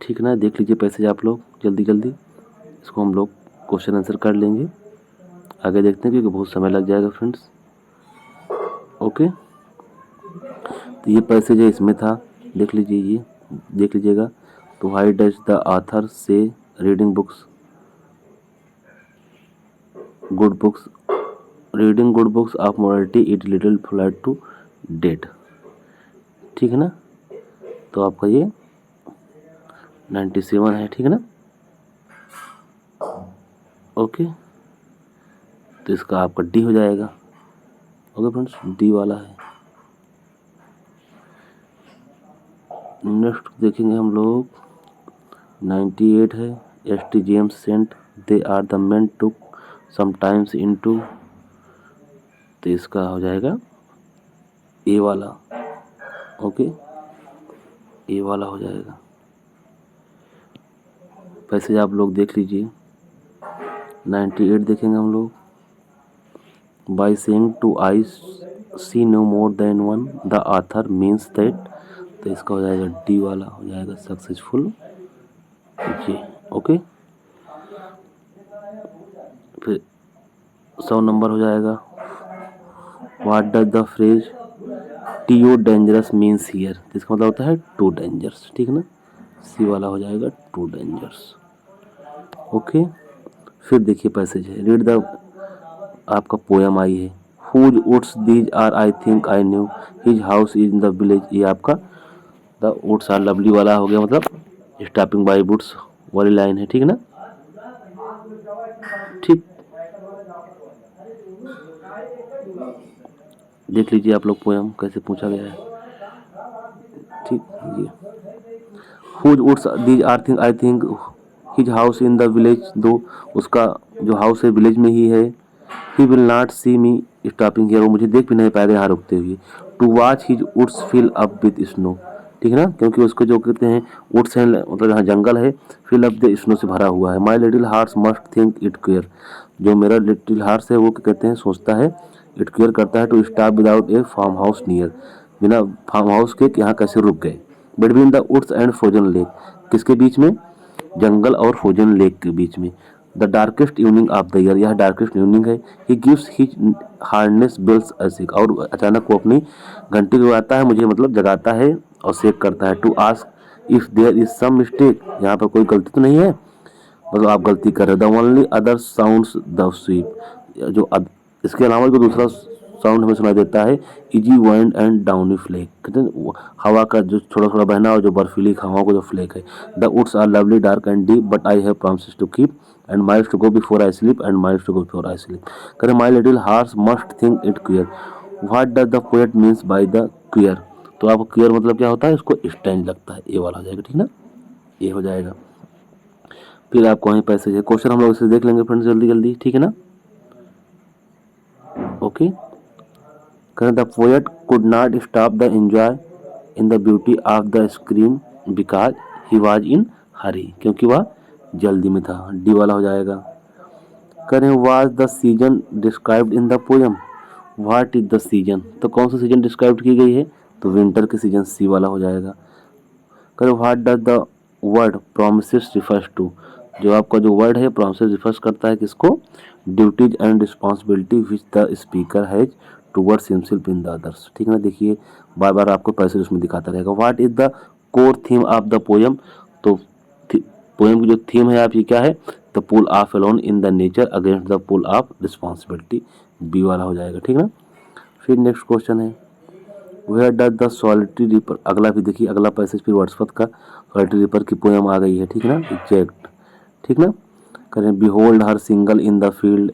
ठीक ना, देख लीजिए पैसेज आप लोग जल्दी जल्दी। इसको हम लोग क्वेश्चन आंसर कर लेंगे, आगे देखते हैं क्योंकि बहुत समय लग जाएगा फ्रेंड्स। ओके, तो ये पैसेज है इसमें था, देख लीजिए, ये देख लीजिएगा। तो why does the author say reading books good books reading good books of morality it little flat to date. ठीक है ना, तो आपका ये 97 है। ठीक है ना। ओके, तो इसका आपका डी हो जाएगा। ओके फ्रेंड्स, डी वाला है। नेक्स्ट देखेंगे हम लोग 98 है S T James saint they are the men to sometimes into. तो इसका हो जाएगा ए वाला। ओके, ए वाला हो जाएगा। पैसेज आप लोग देख लीजिए। 98 देखेंगे हम लोग by saying to I see no more than one the author means that. तो इसका हो जाएगा डी वाला हो जाएगा सक्सेसफुल जी। ओके, फिर 100 नंबर हो जाएगा what does the phrase T O dangerous means here. इसका मतलब होता है टू डेंजरस। ठीक है ना, सी वाला हो जाएगा टू डेंजरस। ओके, फिर देखिए पैसेज है रीड द। आपका पोयम आई है whose woods these are I think I knew his house is in the village. ये आपका द वुड्स आर लवली वाला हो गया, मतलब स्टॉपिंग बाय वुड्स वाली लाइन है। ठीक है ना। ठीक, देख लीजिए आप लोग पोयम कैसे पूछा गया है। ठीक ये whose woods these are thing I think his house in the village, दो उसका जो हाउस है विलेज में ही है। He will not see me stopping here, वो मुझे देख भी नहीं पाएगा यहाँ रुकते हुए। To watch his woods fill up with snow, ठीक है ना, क्योंकि उसको जो कहते हैं वुड्स हैं मतलब यहाँ जंगल है, फिल अप द स्नो से भरा हुआ है। My little horse must think it clear, जो मेरा लिटिल हार्स है वो क्या कहते हैं सोचता है, इट क्लियर करता है to stop without a farm house near, बिना फार्म हाउस के यहाँ कैसे रुक गए। Between the woods and frozen lake, किसके बीच में, जंगल और फ्रोजन लेक के बीच में। The darkest evening of the year, यह डार्केस्ट इवनिंग है। He gives his harness bills a shake, और अचानक वो अपनी घंटी बजाता है, मुझे मतलब जगाता है और शेक करता है। To ask if there is some mistake, यहाँ पर कोई गलती तो नहीं है, मतलब आप गलती कर रहे हो। The only other sounds the SVEEP, जो इसके अलावा जो दूसरा साउंड हमें सुनाई देता है, easy wind and downy flake, कहते हैं हवा का जो थोड़ा थोड़ा बहना और जो बर्फीली हवाओं का जो फ्लेक है। The woods are lovely dark and deep but I have promises to keep and miles to go before I sleep and miles to go before I sleep. करे my little horse must think it clear, what does the poet means by the clear, तो आपको clear मतलब क्या होता है, इसको stand लगता है, ये वाला हो जाएगा, ठीक ना, ये हो जाएगा। फिर आपको वहीं पैसेज है, क्वेश्चन हम लोग इसे देख लेंगे फ्रेंड्स जल्दी जल्दी, ठीक है ना। Okay, the poet could not stop the enjoy in the beauty of the screen because he was in hurry, क्योंकि वह जल्दी में था, डी वाला हो जाएगा। करें was the season described in the poem, what is the season, तो कौन सा सीजन डिस्क्राइब की गई है, तो विंटर के सीजन, सी वाला हो जाएगा। करें what does the word promises refers to, जो आपका जो वर्ड है प्रोमिसेस रिफर्स करता है किसको, duties and responsibility which the speaker has towards himself in the others, ठीक है ना। देखिए बार बार आपको पैसेज उसमें दिखाता रहेगा। What is the core theme of the poem, तो पोएम की जो थीम है आपकी क्या है, the pull of alone in the nature against the pull of responsibility, B वाला हो जाएगा, ठीक ना। फिर नेक्स्ट क्वेश्चन है, where does the solitary reaper, अगला भी देखिए, अगला पैसेज फिर वर्ड्सवर्थ का सॉलिटरी रिपर की पोएम आ गई है, ठीक ना, एग्जैक्ट, ठीक ना। करें behold her single in the field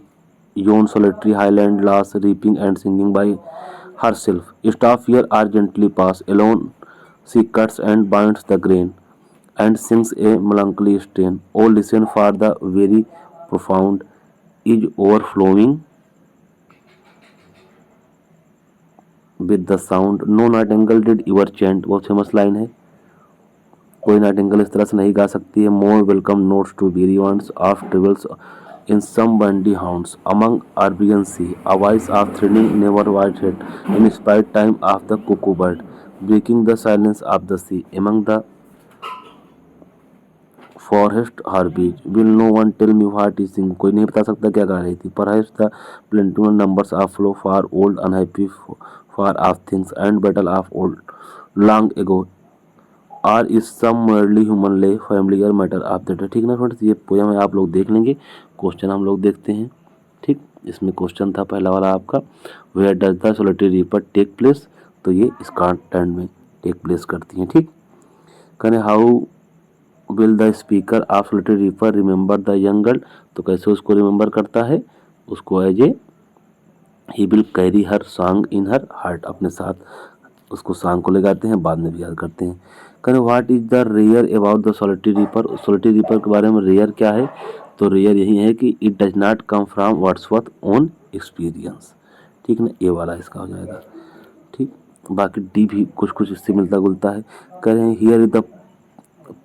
yon solitary highland lass reaping and singing by herself, stop here or gently pass alone she cuts and binds the grain and sings a melancholy strain. Oh, listen, for the very profound is overflowing with the sound. No nightingale did ever chant. बहुत famous line है, कोई Nightingale इस तरह से नहीं गा सकती है। More welcome notes to weary ones of travels in some bandy hounds among Arabian sea. A voice of thrilling never was heard in spite time of the cuckoo bird, breaking the silence of the sea among the forest Hebrides. Will no one tell me what is sing, कोई नहीं बता सकता क्या गा रही थी। Perhaps the plentiful numbers of flow for old unhappy far off things and battle of old long ago or is some merely human lay familiar matter of that, ठीक ना फ्रेंड्स। ये पोएम है, आप लोग देख लेंगे। क्वेश्चन हम लोग देखते हैं, ठीक। इसमें क्वेश्चन था पहला वाला आपका, where does the solitary reaper take place, तो ये स्कॉटलैंड में टेक प्लेस करती हैं, ठीक। करें how will the speaker of solitary reaper remember the young girl, तो कैसे उसको रिमेंबर करता है, उसको as a he will carry her song in her heart, अपने साथ उसको सॉन्ग को ले जाते हैं, बाद में भी याद करते हैं। करें what is the rare about the solitary reaper, solitary reaper के बारे में रेयर क्या है, तो रेयर यही है कि it does not come from Wordsworth own experience, ठीक ना, ये वाला इसका हो जाएगा, ठीक। बाकी डी भी कुछ कुछ इससे मिलता जुलता है। करें here is the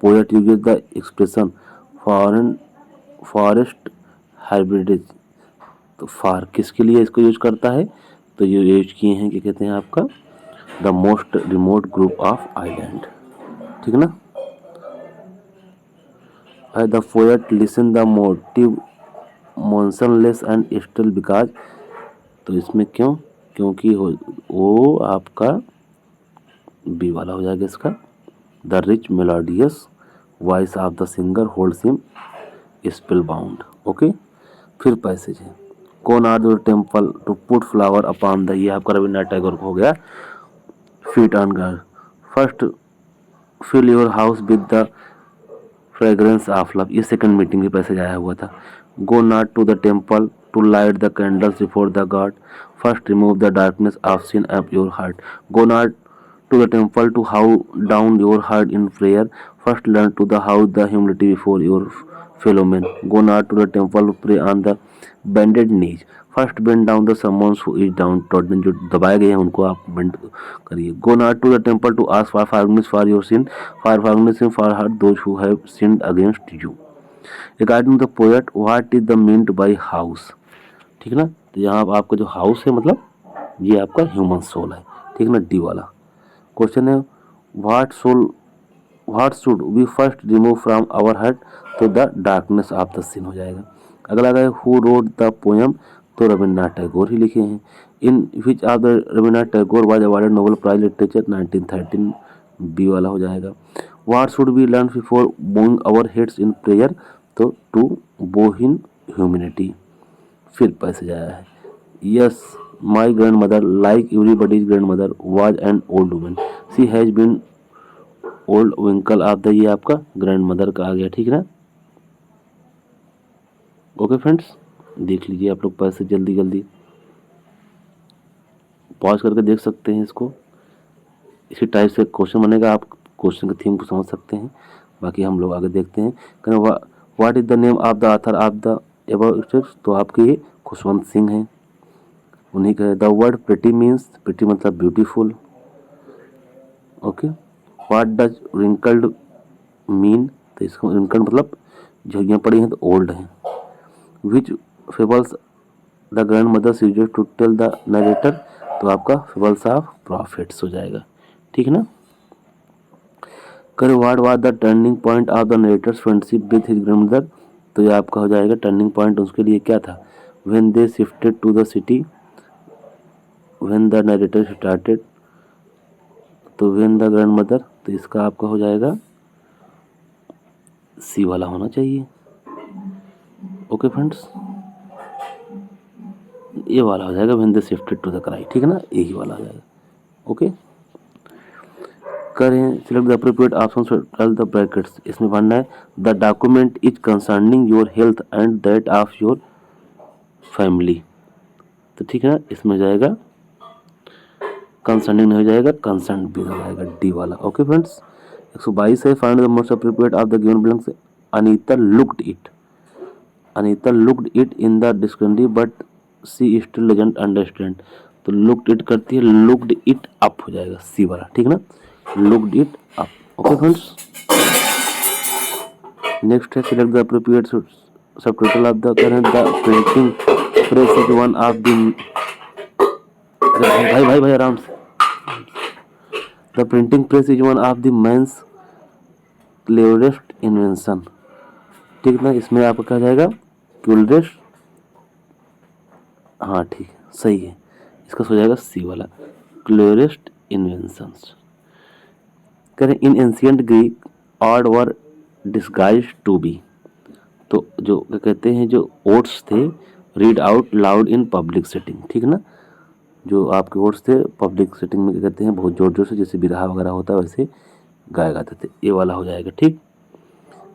poet uses the expression foreign forest Hebrides, तो फार किसके लिए इसको यूज करता है, तो ये यूज किए हैं कि कहते हैं आपका the most remote group of island, ठीक ना। The poet listen the motive motionless and still because, तो इसमें क्यों, क्योंकि वो आपका बी वाला हो जाएगा इसका, the rich melodious voice of the singer holds him spellbound, okay. फिर पैसेज है, कौन are the temple to put flower upon the, ये आपका रविन्द्रनाथ टैगोर को हो गया, feet on girl first fill your house with the fragrance of love, ये second meeting में पैसेज आया हुआ था। Go not to the temple to light the candles before the god, first remove the darkness of sin of your heart, go not to the temple to how down your heart in prayer. First learn to the how the humility before your fellow men. Go not to the temple, pray on the bended knees. First bend down the someone who is downtrodden, जो दबाए गए हैं उनको आप bend करिए. Go not to the temple to ask for forgiveness for your sin, for forgiveness for hurt those who have sinned against you. Regarding the poet, what is the meant by house? ठीक है ना, तो यहाँ आपका जो house है मतलब ये आपका ह्यूमन सोल है. ठीक है ना, डी वाला क्वेश्चन है what should we first remove from our heart, तो the darkness of the sin हो जाएगा. अगला है हु रोड द पोएम, तो रविन्द्रनाथ टैगोर ही लिखे हैं. In which of the Rabindranath Tagore was awarded Nobel prize literature 1913, B वाला हो जाएगा. What should we learn before bowing our heads in prayer, तो टू बो इन ह्यूमिनिटी. फिर पैसे जाया है. Yes my grandmother like everybody's grandmother was an old woman, she has been old wrinkle of the, ये आपका grand mother का आ गया. ठीक है ना. ओके फ्रेंड्स, देख लीजिए आप लोग पैसे जल्दी जल्दी पॉज करके देख सकते हैं इसको. इसी टाइप से क्वेश्चन बनेगा, आप क्वेश्चन के थीम को समझ सकते हैं. बाकी हम लोग आगे देखते हैं. What is the name of the author of the above steps, तो आपके ये खुशवंत सिंह हैं, उन्हीं का. The word pretty means, pretty मतलब beautiful. Okay. What does wrinkled mean, तो इसको रिंकल्ड मतलब झुर्रियाँ पड़ी हैं तो ओल्ड हैं. Which fables the grandmothers used to tell the narrator, तो आपका फेबल्स ऑफ प्रॉफिट्स हो जाएगा. ठीक है ना. करें what was the turning point of the narrator's friendship with his grand mother, तो ये आपका हो जाएगा टर्निंग पॉइंट उसके लिए क्या था. When they shifted to the city, when the narrator started, तो व्हेन द ग्रैंड मदर, तो इसका आपका हो जाएगा सी वाला होना चाहिए. ओके फ्रेंड्स, ये वाला हो जाएगा when they shifted to the cry. ठीक है ना, यही वाला हो जाएगा. ओके. करें select the appropriate option fill the brackets. इसमें बनना है the document is concerning your health and that of your family, तो ठीक है ना. इसमें हो जाएगा कंसर्निंग नहीं हो जाएगा, कंसर्न भी हो जाएगा, डी वाला. Okay friends. 122 है find the most appropriate of the given blanks. Anita looked it, Anita looked it in the dictionary but she still doesn't understand, तो लुक्ड इट करती है, लुक्ड इट अप हो जाएगा, सी वाला. ठीक है ना, looked it up. Okay friends. Next है select the appropriate subtitle of the current. The printing press is one of the, भाई आराम से. The printing press is one of the man's cleverest invention. ठीक ना, इसमें आपका क्या जाएगा क्यूलरेस्ट, हाँ ठीक है, सही है. इसका हो जाएगा सी वाला, क्लेवरेस्ट इन्वेंशंस. करें in ancient Greek odes were disguised to be, तो जो क्या कहते हैं जो ओट्स थे read out loud in public setting. ठीक है ना, जो आपके ओट्स थे पब्लिक सेटिंग में क्या कहते हैं बहुत जोर जोर से, जैसे विरहा वगैरह होता है वैसे गाए गाते थे. ये वाला हो जाएगा. ठीक.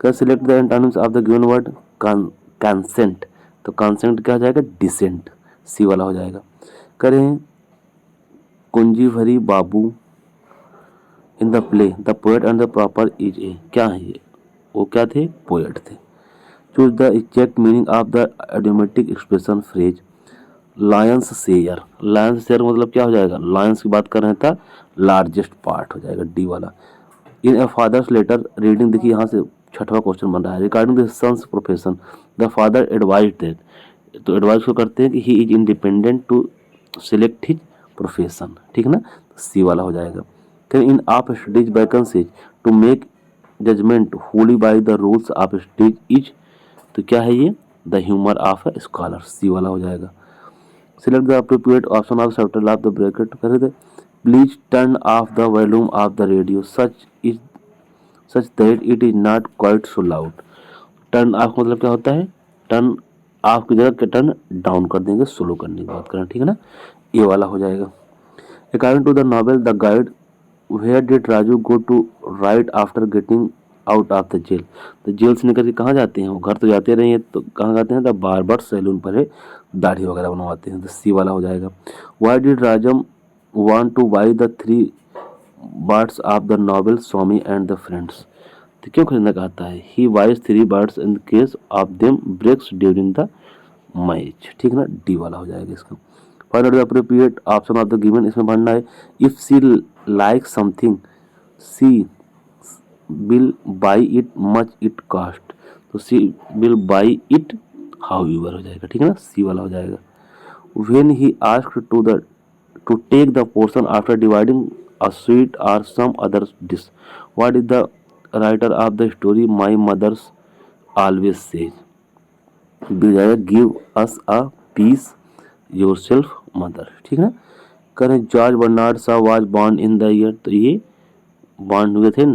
कर select the antonyms of the given word. Consent, तो कंसेंट क्या हो जाएगा डिसेंट, सी वाला हो जाएगा. करें कुंजी भरी बाबू in the play the poet and the proper is a, क्या है ये, वो क्या थे, पोएट थे. Choose the exact meaning of the idiomatic expression phrase lion's share. Lion's share मतलब क्या हो जाएगा, लायंस की बात कर रहे थे, लार्जेस्ट पार्ट हो जाएगा, डी वाला. In a father's letter reading, देखिए यहाँ से छठवां क्वेश्चन बन रहा है. Regarding the son's profession the father advise that, तो एडवाइस को करते हैं कि he is independent to select his profession. ठीक है ना, सी वाला हो जाएगा. Can in of studies vacancies to make judgement wholly by the rules of studies is, तो क्या है ये, the humour of a scholar, सी वाला हो जाएगा. Select the appropriate option of subtitle of the bracket. कर दे please turn off the volume of the radio such that it is not quite so loud. Turn off मतलब क्या होता है, turn off की जगह टर्न डाउन कर देंगे, स्लो करने की बात करें. ठीक है ना, ये वाला हो जाएगा. According to the novel the guide where did Raju go to right after getting out of the jail, तो जेल से निकल के कहाँ जाते हैं, वो घर तो जाते रहे हैं, तो कहाँ जाते हैं, द बार्बर सैलून पर है, दाढ़ी वगैरह बनवाते हैं, तो सी वाला हो जाएगा. Why did Rajam want to buy the 3 birds of the novel Swami and the friends. तो क्यों खरीदना कहता है? He buys 3 birds in case of them breaks during the match. ठीक ना, डी वाला हो जाएगा इसका। Find out the appropriate option of the given, इसमें भरना है if she like something she will buy it much it cost. तो she will buy it how your हो जाएगा। ठीक है ना, सी वाला हो जाएगा। When he asked to take the portion after dividing a sweet or some other dish, what is the writer of the story my mother's always says. Give us a piece yourself mother. ठीक है ना। करें George Bernard Shaw was born in the year, तो ये born हुए थे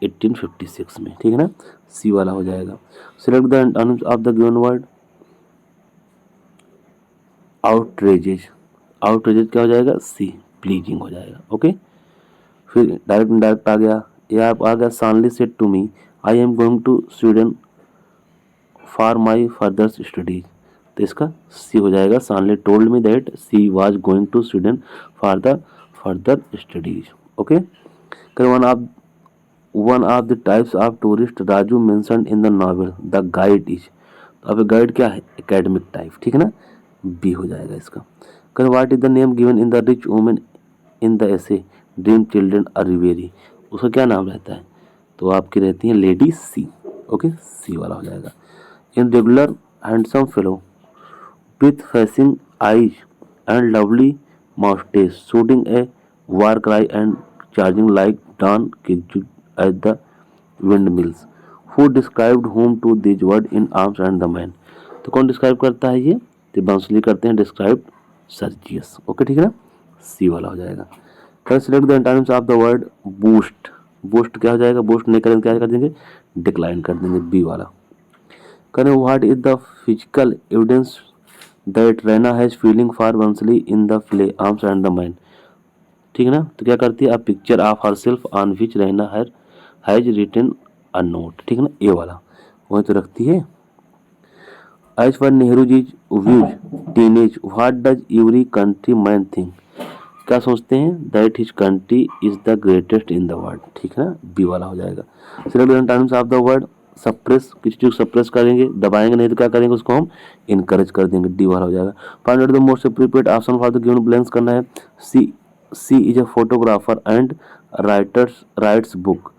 1856 में। ठीक है ना, सी वाला हो जाएगा। Select the antonyms of the given word. Outrageous, outrageous क्या हो जाएगा? सी, प्लीजिंग हो जाएगा। ओके, फिर डायरेक्ट इनडायरेक्ट आ गया। ये आप आ गया Sonali said to me I am going to Sweden for my further studies. तो इसका सी हो जाएगा। Sonali told me that she was going to Sweden for the further studies. Okay, one of the types of tourist Raju mentioned in the novel the guide is. तो अब guide क्या है? Academic type. ठीक है ना, बी हो जाएगा इसका। करें what is the name given in the rich women in the ऐसे ड्रीम चिल्ड्रन आर रिवेरी। उसका क्या नाम रहता है? तो आपकी रहती है लेडी सी। ओके, सी वाला हो जाएगा। In regular handsome fellow with flashing eyes and lovely moustache, shooting a war cry and charging like Don Quixote at the windmills. Who described whom to these words in arms and the man? तो कौन describe करता है ये? तो बांसुली करते हैं describe Sergius. Okay, ठीक है ना, सी वाला हो जाएगा। फिर select the antonyms of the word boost. Boost क्या हो जाएगा? बूस्ट नहीं करेंगे क्या कर देंगे? डिक्लाइन कर देंगे, बी वाला। करें what is the physical evidence that Raina has feeling for Bansli in the play arms and the mind. ठीक है ना, तो क्या करती है? A picture of herself on which Raina has written a note. ठीक है ना, ए वाला वही तो रखती है। As for Nehru ji views teenage what does every country man think. क्या सोचते हैं? That his country is the greatest in the world. ठीक है ना, बी वाला हो जाएगा। Select the times of the word suppress. किसी चीज सप्रेस करेंगे, दबाएंगे नहीं तो क्या करेंगे? उसको हम इनकरेज कर देंगे, डी वाला हो जाएगा। Find out the most appropriate option for the given blanks करना है। She is a photographer and writes book.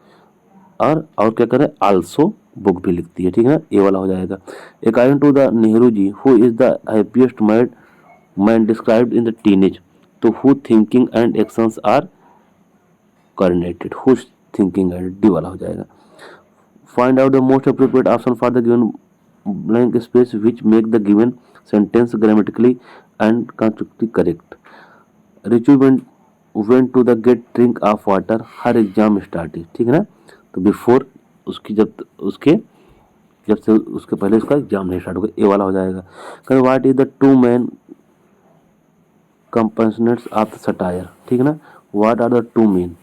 और क्या करें? आल्सो बुक भी लिखती है। ठीक है ना, ए वाला हो जाएगा। According to the Nehru ji who is the happiest man described in the teenage, तो who thinking and actions are coordinated. Who thinking and, D वाला हो जाएगा। Find out the most appropriate option for the given blank space which make the given sentence grammatically and constructively correct. Richu went to the get drink of water, her exam started। ठीक है ना, तो before उसकी जब से उसके पहले उसका एग्जाम नहीं स्टार्ट होगा, ए वाला हो जाएगा। कहें what is the two main components of the satire. ठीक है ना, what are the two main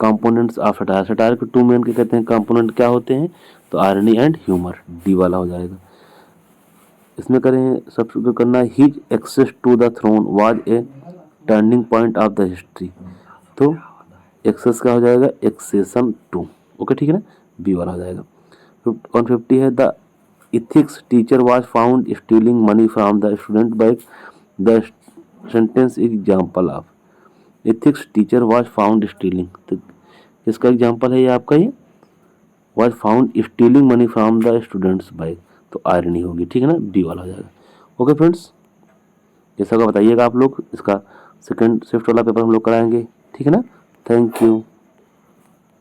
components of satire. Satire के टू मेन के कहते हैं कंपोनेंट क्या होते हैं? तो आयरनी एंड ह्यूमर, डी वाला हो जाएगा। इसमें करें सबसे करना है his access to the throne was a turning point of the history. तो एक्सेस क्या हो जाएगा? Accession to. ओके, ठीक है ना, बी वाला हो जाएगा। 150 है the ethics teacher was found stealing money from the student bag. The sentence example of ethics teacher was found stealing. तो इसका एग्जाम्पल है ये आपका, ये was found stealing money from the students bag, तो आयरनी होगी। ठीक है ना, बी वाला हो जाएगा। ओके फ्रेंड्स, जैसा का बताइएगा आप लोग, इसका सेकंड शिफ्ट वाला पेपर हम लोग कराएंगे। ठीक है ना, थैंक यू,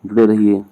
जुड़े रहिए।